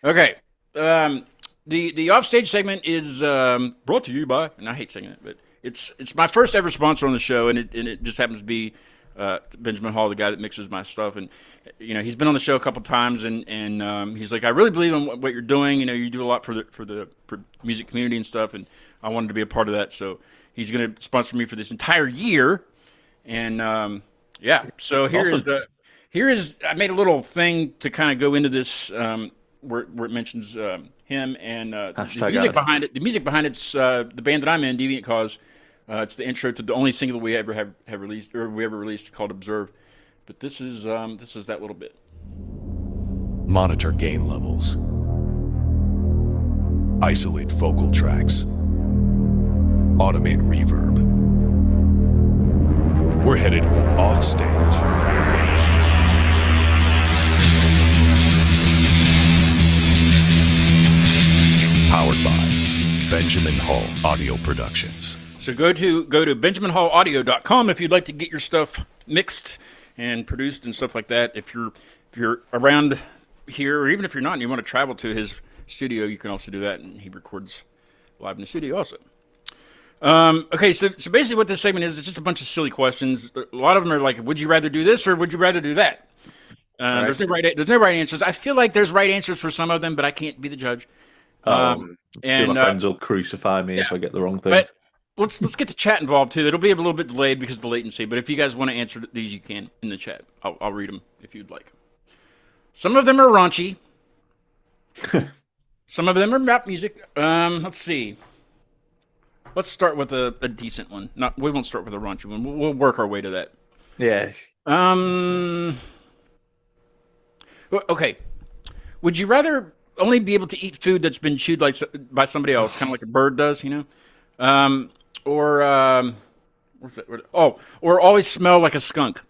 Okay. The offstage segment is brought to you by, and I hate saying it, but it's my first ever sponsor on the show, and it just happens to be Benjamin Hall, the guy that mixes my stuff, and he's been on the show a couple times, and he's like, I really believe in what you're doing. You do a lot for the music community and stuff, and I wanted to be a part of that. So he's going to sponsor me for this entire year, and So here is I made a little thing to kind of go into this where it mentions him and the music behind it. The music behind it's the band that I'm in, Deviant Cause. It's the intro to the only single we ever have released, or we ever released, called "Observe." But this is that little bit. Monitor gain levels. Isolate vocal tracks. Automate reverb. We're headed off stage. Powered by Benjamin Hall Audio Productions. So go to benjaminhallaudio.com if you'd like to get your stuff mixed and produced and stuff like that. If you're around here, or even if you're not and you want to travel to his studio, you can also do that, and he records live in the studio also. Okay, so basically what this segment is, it's just a bunch of silly questions. A lot of them are like, would you rather do this or would you rather do that? There's no right answers. I feel like there's right answers for some of them, but I can't be the judge. I'm sure my friends will crucify me if I get the wrong thing. But let's get the chat involved too. It'll be a little bit delayed because of the latency. But if you guys want to answer these, you can in the chat. I'll read them if you'd like. Some of them are raunchy. Some of them are rap music. Let's see. Let's start with a decent one. We won't start with a raunchy one. We'll work our way to that. Yeah. Okay. Would you rather only be able to eat food that's been chewed by somebody else, kind of like a bird does, or or always smell like a skunk?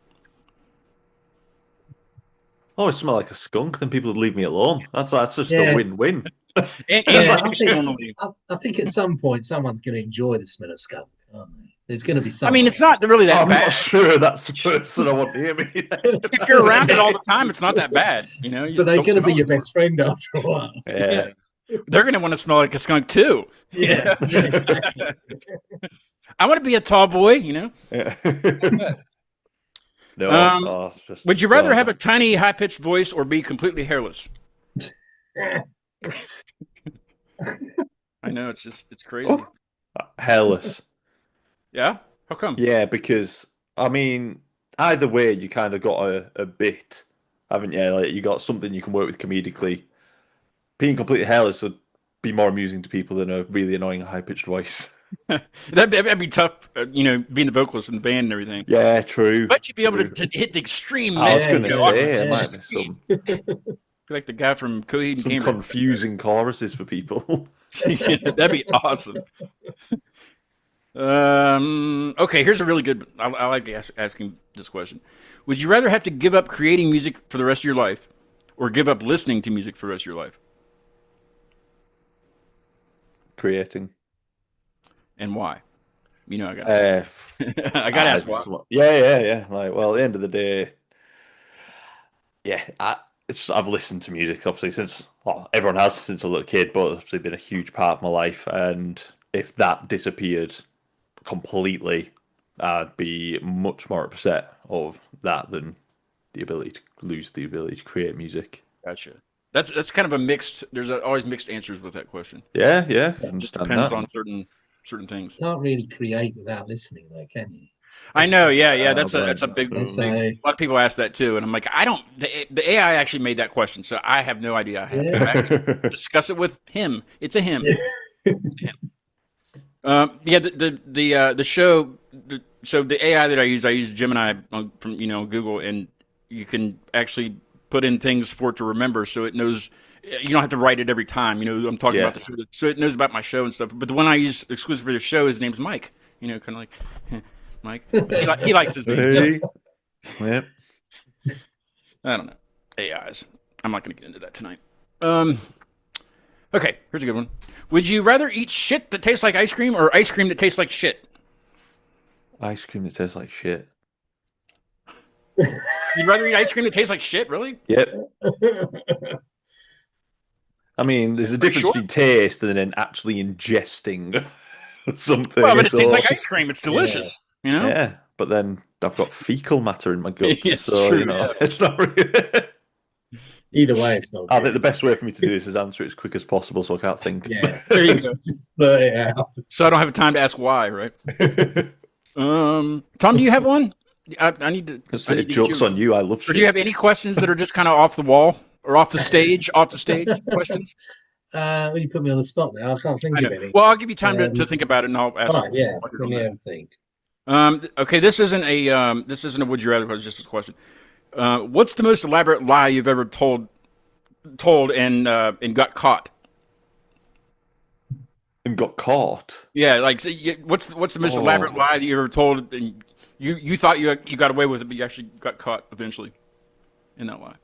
Oh, I smell like a skunk, then people would leave me alone. That's just Yeah. a win-win. And Yeah, I think normally, I think at some point someone's going to enjoy the smell of skunk, aren't they? There's going to be I someone. mean, it's not really that I'm bad. not sure that's the person I want to hear me. If you're around it all the time, it's not that bad. You But they're just going to be don't your smell best friend after a while. Yeah. it. They're going to want to smell like a skunk too. Yeah, yeah, exactly. I want to be a tall boy. Yeah. No, it's just Would you rather gross. have a tiny, high-pitched voice or be completely hairless? I know it's crazy. hairless? Yeah? How come? Yeah, because I mean, either way, you kind of got a bit, haven't you? Like you got something you can work with comedically. Being completely hairless would be more amusing to people than a really annoying high-pitched voice. That'd be tough, being the vocalist in the band and everything. Yeah, true. But you'd be able true. to hit the extreme. I was Yeah, going to yeah, say yeah. it might be some like the guy from Coheed and Cambria. confusing choruses for people. That'd be awesome. Okay, here's a really good. I like asking this question. Would you rather have to give up creating music for the rest of your life, or give up listening to music for the rest of your life? Creating. And why? I got. I got to ask why. Yeah. Like, well, at the end of the day, yeah, I've listened to music obviously since everyone has since a little kid, but it's obviously been a huge part of my life. And if that disappeared completely, I'd be much more upset of that than the ability to lose the ability to create music. Gotcha. That's kind of a mixed. There's always mixed answers with that question. Yeah, I Just understand depends that. on certain things. Can't really create without listening, though, can you? I know, yeah. That's a big. So- A lot of people ask that too, and I'm like, I don't. The AI actually made that question, so I have no idea. I have to actually discuss it with him. It's a him. It's a him. The show. So the AI that I use Gemini from Google, and you can actually put in things for it to remember, so it knows. You don't have to write it every time. I'm talking about the show, so it knows about my show and stuff. But the one I use exclusive for the show, his name's Mike. Kind of like Mike. He likes his name. Hey. Yep. I don't know. AIs. I'm not going to get into that tonight. Okay, here's a good one. Would you rather eat shit that tastes like ice cream or ice cream that tastes like shit? Ice cream that tastes like shit. You'd rather eat ice cream that tastes like shit? Really? Yep. I mean, there's a difference between taste and then actually ingesting something. Well, but it tastes like ice cream. It's delicious. Yeah, but then I've got fecal matter in my guts, It's so true, it's not really. Either way, it's not. I think the best way for me to do this is answer it as quick as possible, so I can't think. Yeah, There you go. just blurt it out. So I don't have time to ask why, right? Tom, do you have one? I need to. I need to get Jokes on you. I love Or shit. do you have any questions that are just kind of off the wall or off the stage? Off the stage questions? Well, you put me on the spot now. I can't think I of know. any. Well, I'll give you time to think about it, and I'll ask. All right, yeah. what you're Let me on have a think. that. Okay, this isn't a would you rather question. Just a question. What's the most elaborate lie you've ever told and got caught? And got caught. Yeah, like what's the most elaborate lie that you ever told and you thought you got away with it, but you actually got caught eventually in that lie?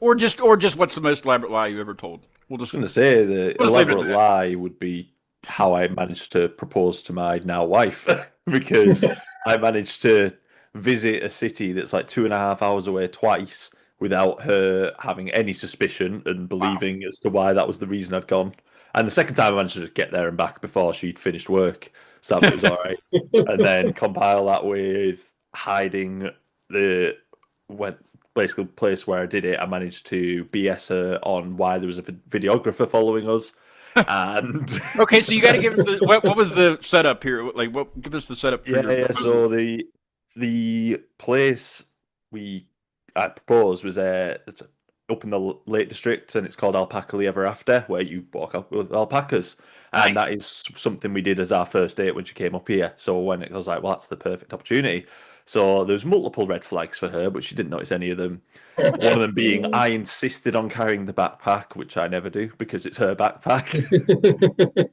Or just what's the most elaborate lie you ever told? I was going to say the We'll just leave it elaborate at that. lie would be how I managed to propose to my now wife, because I managed to visit a city that's like 2.5 hours away twice without her having any suspicion and believing as to why that was the reason I'd gone. And the second time I managed to just get there and back before she'd finished work, so that was all right. And then compile that with hiding basically place where I did it. I managed to BS her on why there was a videographer following us. And Okay, so you got to give us what was the setup here? Like, give us the setup. For your proposal. So the place I proposed was it's up in the Lake District, and it's called Alpaca Ever After, where you walk up with alpacas. And Nice. that is something we did as our first date when she came up here. So when I was like, well, that's the perfect opportunity. So there's multiple red flags for her, but she didn't notice any of them. One of them being I insisted on carrying the backpack, which I never do because it's her backpack.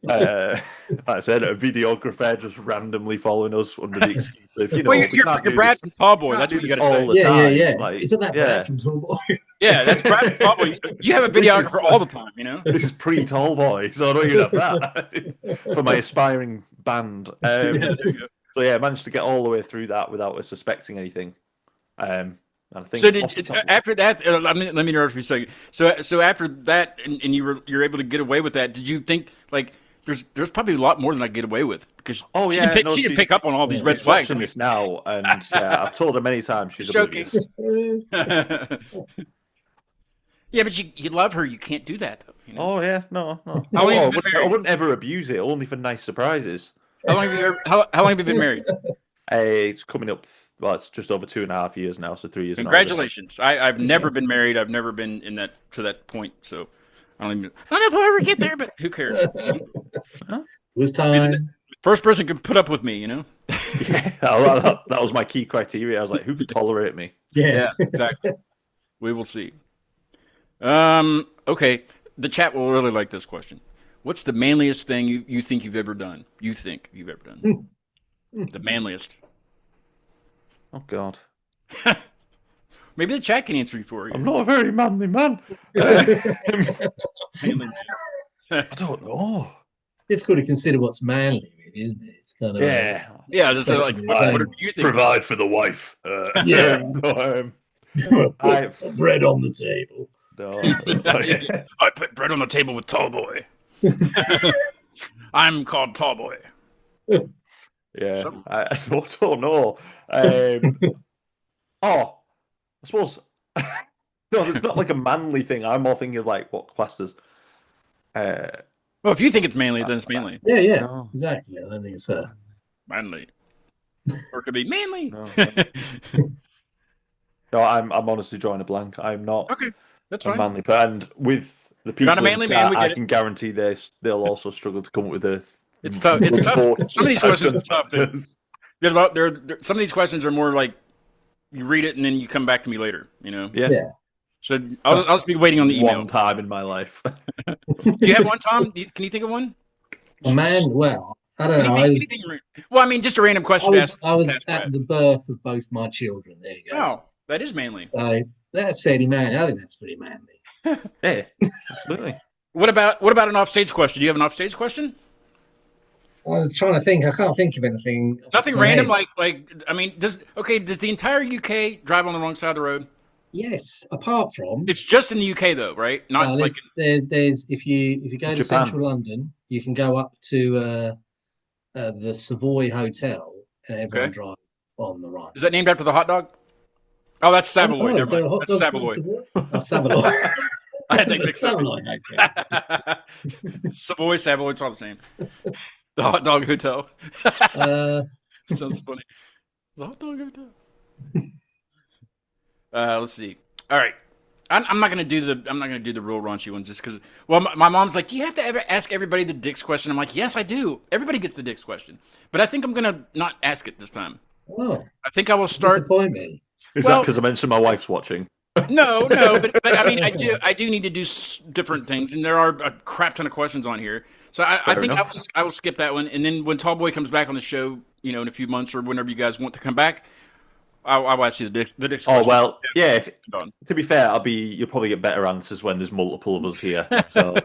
Like I said, a videographer just randomly following us under the excuse of, you know, Well, you're Brad from Tallboy. That's what you got to say. all the time. Yeah. Like, Isn't that Brad from Tallboy? Yeah, that's Brad from Tallboy. You have a videographer all the time, you know? This is pre-Tallboy, so I don't even have that for my aspiring band. So yeah, I managed to get all the way through that without her suspecting anything. And I think So after that, let me interrupt for a second. So after that, and you're able to get away with that. Did you think like there's probably a lot more than I get away with because she can pick up on all these red flags. Watching this now, and yeah, I've told her many times she's oblivious. Yeah, but you love her. You can't do that though. You know? Oh yeah, no. How long have you been I married? wouldn't ever abuse it, only for nice surprises. How long have you been married? It's coming up. Well, it's just over 2.5 years now, so 3 years. Congratulations! I've never been married. I've never been to that point. So I don't know if I'll ever get there, but who cares? It was time. First person could put up with me, you know. Yeah, that was my key criteria. I was like, who could tolerate me? Yeah, exactly. We will see. Okay, the chat will really like this question. What's the manliest thing you think you've ever done? The manliest. Oh God. Maybe the chat can answer you for you. I'm not a very manly man. Manly man. I don't know. difficult to consider what's manly, really, isn't it? It's kind of Yeah. That's like what do you think? Provide for the wife. Yeah. Put bread on the table. No. I put bread on the table with Tallboy. I'm called Tallboy. Yeah, So- I don't know. I suppose no, it's not like a manly thing. I'm more thinking of like what classes. Well, if you think it's manly, then it's manly. Yeah, No. exactly. I don't think it's Manly. Or it could be manly. No. No, I'm honestly drawing a blank. I'm not Okay, that's a fine. manly, and with the people, not a manly in man, chat, we get I it. can guarantee they'll also struggle to come up with a. It's tough. It's tough. Some of these questions are tough. Too. Some of these questions are more like you read it and then you come back to me later. You know. Yeah. So I'll just be waiting on the email. One time in my life. Do you have one, Tom? Can you think of one? a man. Well, I don't know. Well, I mean, just a random question. I was at the birth of both my children. There you go. Oh, that is manly. So that's fairly manly. I think that's pretty manly. Yeah, absolutely. What about an offstage question? Do you have an offstage question? I was trying to think. I can't think of anything. off Nothing my random. head. Like I mean, does the entire UK drive on the wrong side of the road? Yes, apart from It's just in the UK though, right? Not like there's if you go to Japan. central London, you can go up to the Savoy Hotel and everyone Okay. drive on the right. is that named after the hot dog? Oh, that's Savoy. Oh, is Never there a mind. hot That's dog called Savoy. Savoy? Oh, Savoy. I had that mixed up. Savoy Hotel. Savoy, it's all the same. The hot dog hotel. Sounds funny. The hot dog hotel. Let's see. All right. I'm not gonna do the real raunchy ones just because. Well, my mom's like, do you have to ever ask everybody the Dick's question? I'm like, yes, I do. Everybody gets the Dick's question, but I think I'm gonna not ask it this time. Oh, I think I will start. disappoint me. Is Well- that because I mentioned my wife's watching? No, but I mean, I do need to do different things, and there are a crap ton of questions on here. So I Fair think enough. I will skip that one, and then when Tallboy comes back on the show, in a few months or whenever you guys want to come back, I'll ask you the Dick's Oh question. well, yeah. Done. To be fair, you'll probably get better answers when there's multiple of us here. So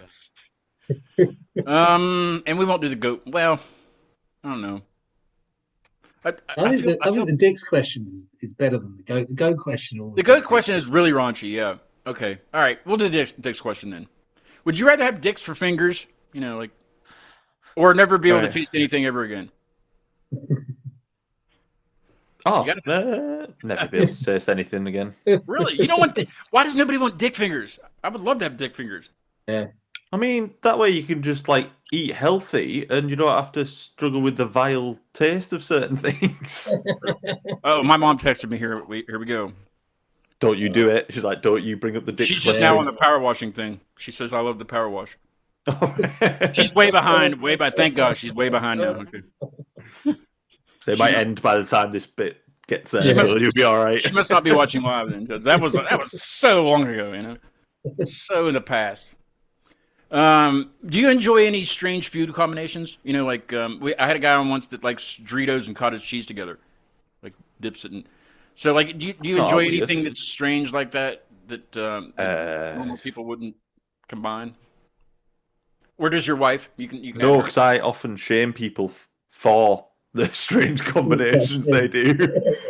And we won't do the goat. Well, I don't know. I think the Dick's questions is better than the Go. The Go question. Always the goat question is really raunchy. Yeah. Okay. All right. We'll do the Dick's question then. Would you rather have dicks for fingers? Or never be able to taste anything ever again? never be able to taste anything again. Really? You don't want? Why does nobody want dick fingers? I would love to have dick fingers. Yeah. I mean, that way you can just eat healthy, and you don't have to struggle with the vile taste of certain things. Oh, my mom texted me here. Here we go. Don't you do it? She's like, don't you bring up the dick. She's just now on the power washing thing. She says, "I love the power wash." the. She's way behind. Thank God, she's way behind now. Okay. So it might end by the time this bit gets there, so you'll be all right. She must not be watching live then, because that was so long ago, you know, so in the past. Do you enjoy any strange food combinations? You know, like I had a guy on once that likes Doritos and cottage cheese together, like dips it in. So, like, do you enjoy anything that's strange like that that normal people wouldn't combine? Or does your wife? You can No, because I often shame people for the strange combinations they do,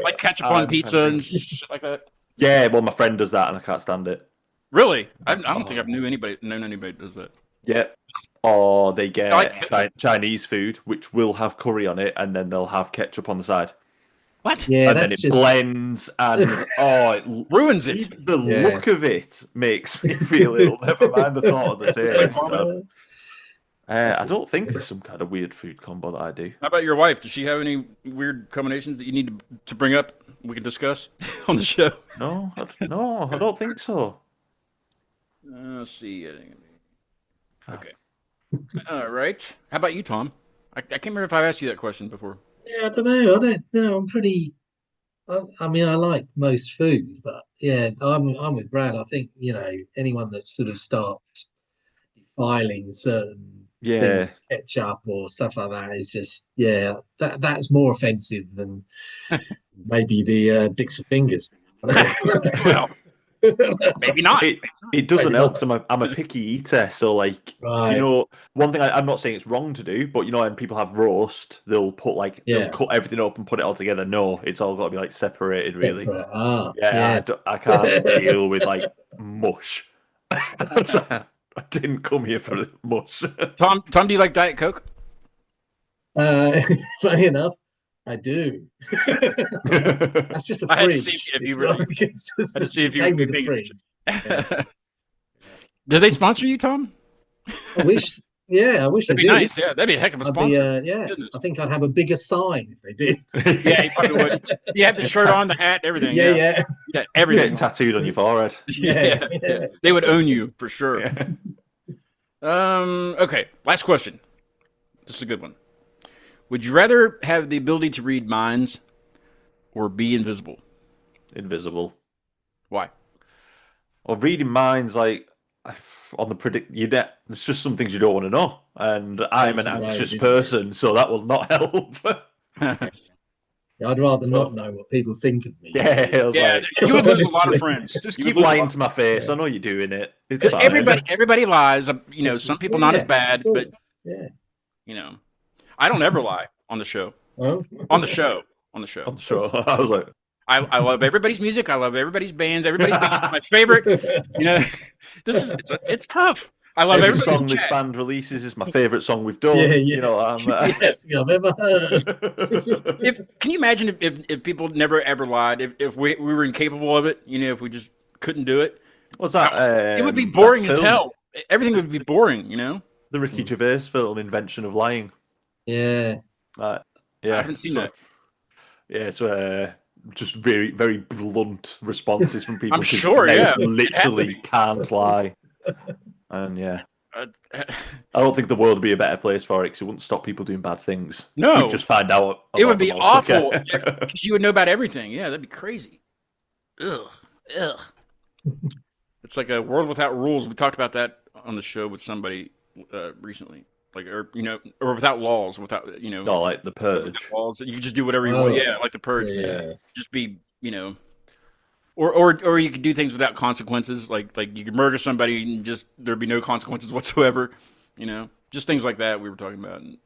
like ketchup on pizza and shit like that. Yeah, well, my friend does that, and I can't stand it. Really? I don't think I've known anybody that does that. Yeah. Or they get Chinese food, which will have curry on it, and then they'll have ketchup on the side. What? Yeah, and then it blends, and it ruins it. The look of it makes me feel ill. Never mind the thought of the taste. I don't think there's some kind of weird food combo that I do. How about your wife? Does she have any weird combinations that you need to bring up? We can discuss on the show. No, I don't think so. Let's see. Okay. All right. How about you, Tom? I can't remember if I asked you that question before. Yeah, I don't know. I don't know. I'm pretty. I mean, I like most food, but yeah, I'm with Brad. I think anyone that sort of starts defiling certain things, ketchup or stuff like that, is just that's more offensive than maybe the dicks and fingers. Well, maybe not. It doesn't help because I'm a picky eater. So, like, one thing I'm not saying it's wrong to do, but when people have roast, they'll put they'll cut everything up and put it all together. No, it's all got to be like separated, really. I can't deal with mush. I didn't come here for mush. Tom, do you like Diet Coke? Funny enough, I do. That's just a fridge. I had to see if you really. I had to see if you were big fridge. Yeah. Do they sponsor you, Tom? I wish. Yeah, I wish that'd they be did. Nice. Yeah, that'd be a heck of a sponsor. I think I'd have a bigger sign if they did. Yeah, you probably would. You have the shirt on, the hat, everything. Yeah, everything tattooed on your forehead. Yeah. They would own you for sure. Yeah. Okay, last question. This is a good one. Would you rather have the ability to read minds or be invisible? Invisible. Why? Well, reading minds, on the there's just some things you don't want to know, and I'm an anxious person, so that will not help. I'd rather not know what people think of me. Yeah, you would lose a lot of friends. Just keep lying to my face. I know you're doing it. It's fine. Everybody lies. Some people not as bad, but I don't ever lie on the show. Oh? On the show. I was like, I love everybody's music. I love everybody's bands. Everybody's band is my favorite. It's tough. I love every song this band releases is my favorite song we've done. Yes, I've ever heard. Can you imagine if people never ever lied? If we were incapable of it? If we just couldn't do it. What's that? It would be boring as hell. Everything would be boring. The Ricky Gervais film, Invention of Lying. Yeah. I haven't seen that. Yeah, it's just very, very blunt responses from people. I'm sure, literally can't lie. And I don't think the world would be a better place for it because it wouldn't stop people doing bad things. No. You'd just find out. It would be awful because you would know about everything. Yeah, that'd be crazy. Ugh. It's like a world without rules. We talked about that on the show with somebody recently. Or without laws, like the Purge. Laws, you just do whatever you want. Yeah, like the Purge. Yeah. Just be, or you could do things without consequences. Like you could murder somebody and just there'd be no consequences whatsoever. Just things like that we were talking about. And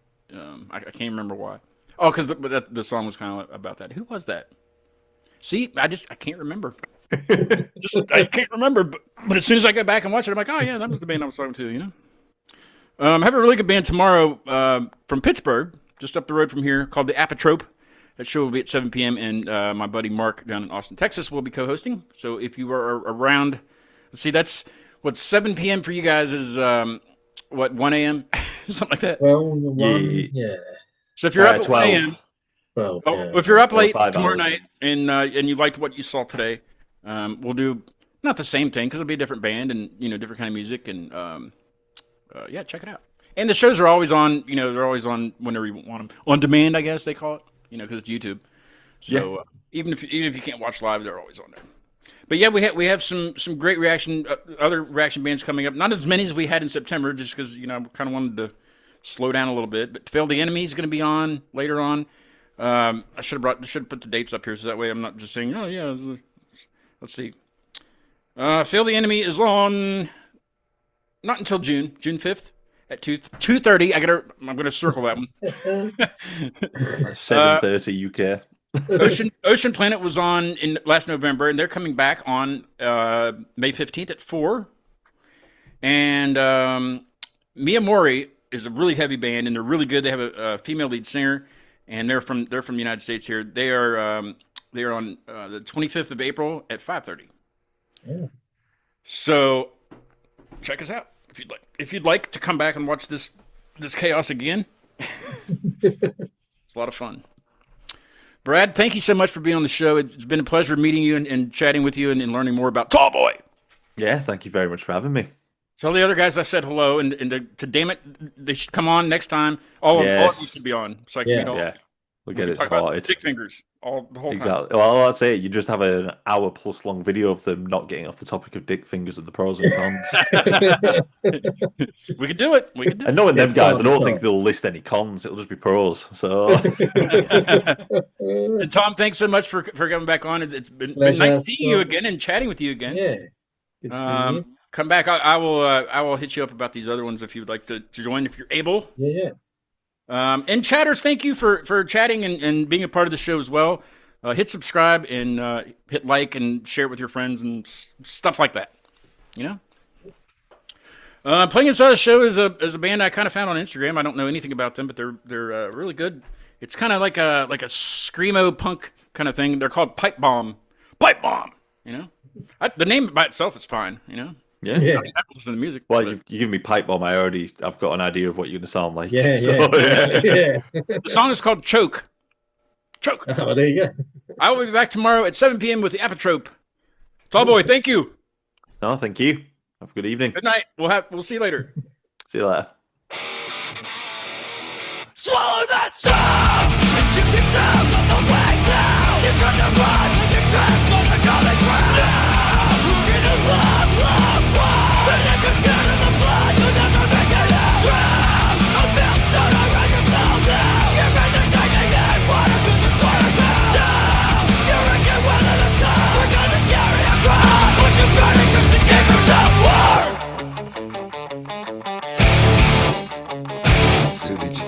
I can't remember why. Oh, because the song was kind of about that. Who was that? See, I can't remember. I can't remember. But as soon as I go back and watch it, I'm like, oh yeah, that was the band I was talking to. I have a really good band tomorrow from Pittsburgh, just up the road from here, called the Apotrope. That show will be at 7 p.m., and my buddy Mark down in Austin, Texas, will be co-hosting. So if you are around, let's see, that's, 7 p.m. for you guys is, 1 a.m.? Something like that? Well, yeah. So if you're up at 12. 1 a.m., if you're up late tomorrow night and you liked what you saw today, we'll do, not the same thing, because it'll be a different band and, different kind of music, and check it out. And the shows are always on, they're always on whenever you want them. On demand, I guess they call it, because it's YouTube. So even if you can't watch live, they're always on there. But yeah, we have some great other reaction bands coming up. Not as many as we had in September, just because we kind of wanted to slow down a little bit. But Fail the Enemy is going to be on later on. I should have put the dates up here so that way I'm not just saying, oh yeah. Let's see. Fail the Enemy is on not until June 5th at 2:30. I'm gonna circle that one. 7:30 UK. Ocean Planet was on in last November, and they're coming back on May 15th at 4. And Mia Mori is a really heavy band, and they're really good. They have a female lead singer, and they're from the United States here. They are on the 25th of April at 5:30. Yeah. So check us out if you'd like. If you'd like to come back and watch this chaos again, it's a lot of fun. Brad, thank you so much for being on the show. It's been a pleasure meeting you and chatting with you and learning more about Tallboy. Yeah, thank you very much for having me. Tell the other guys I said hello, and to damn it, they should come on next time. All of you should be on. So I can meet all. Yeah, we'll get it talk about started. dick fingers the whole time. Exactly. Well, I'd say you just have an hour plus long video of them not getting off the topic of dick fingers and the pros and cons. We could do it. And knowing them guys, I don't think they'll list any cons. It'll just be pros. So, and Tom, thanks so much for coming back on. It's been nice seeing you again and chatting with you again. Yeah. Good seeing you. Come back. I will hit you up about these other ones if you'd like to join if you're able. Yeah. And chatters, thank you for chatting and being a part of the show as well. Hit subscribe and hit like and share it with your friends and stuff like that. Playing Inside the Show is a band I kind of found on Instagram. I don't know anything about them, but they're really good. It's kind of like a screamo punk kind of thing. They're called Pipe Bomb. Pipe Bomb. The name by itself is fine. Yeah. I don't have to listen to the music. Well, you give me Pipe Bomb. I've got an idea of what you're going to sound like. Yeah. The song is called Choke. Choke. Oh, there you go. I will be back tomorrow at 7 p.m. with the Apotrope. Tallboy, thank you. No, thank you. Have a good evening. Good night. We'll see you later. See you later. Swallow that stuff and shoot yourself on the way down. You're trying to run, but you're trapped on the common ground. Now, we're gonna love, and if you're scared of the blood, you'll never make it out. Drown, a millstone around yourself now. You're gonna get water to the water now. Down, you're again weather the sun. We're gonna carry a cross, but you're running just to give yourself war. So did you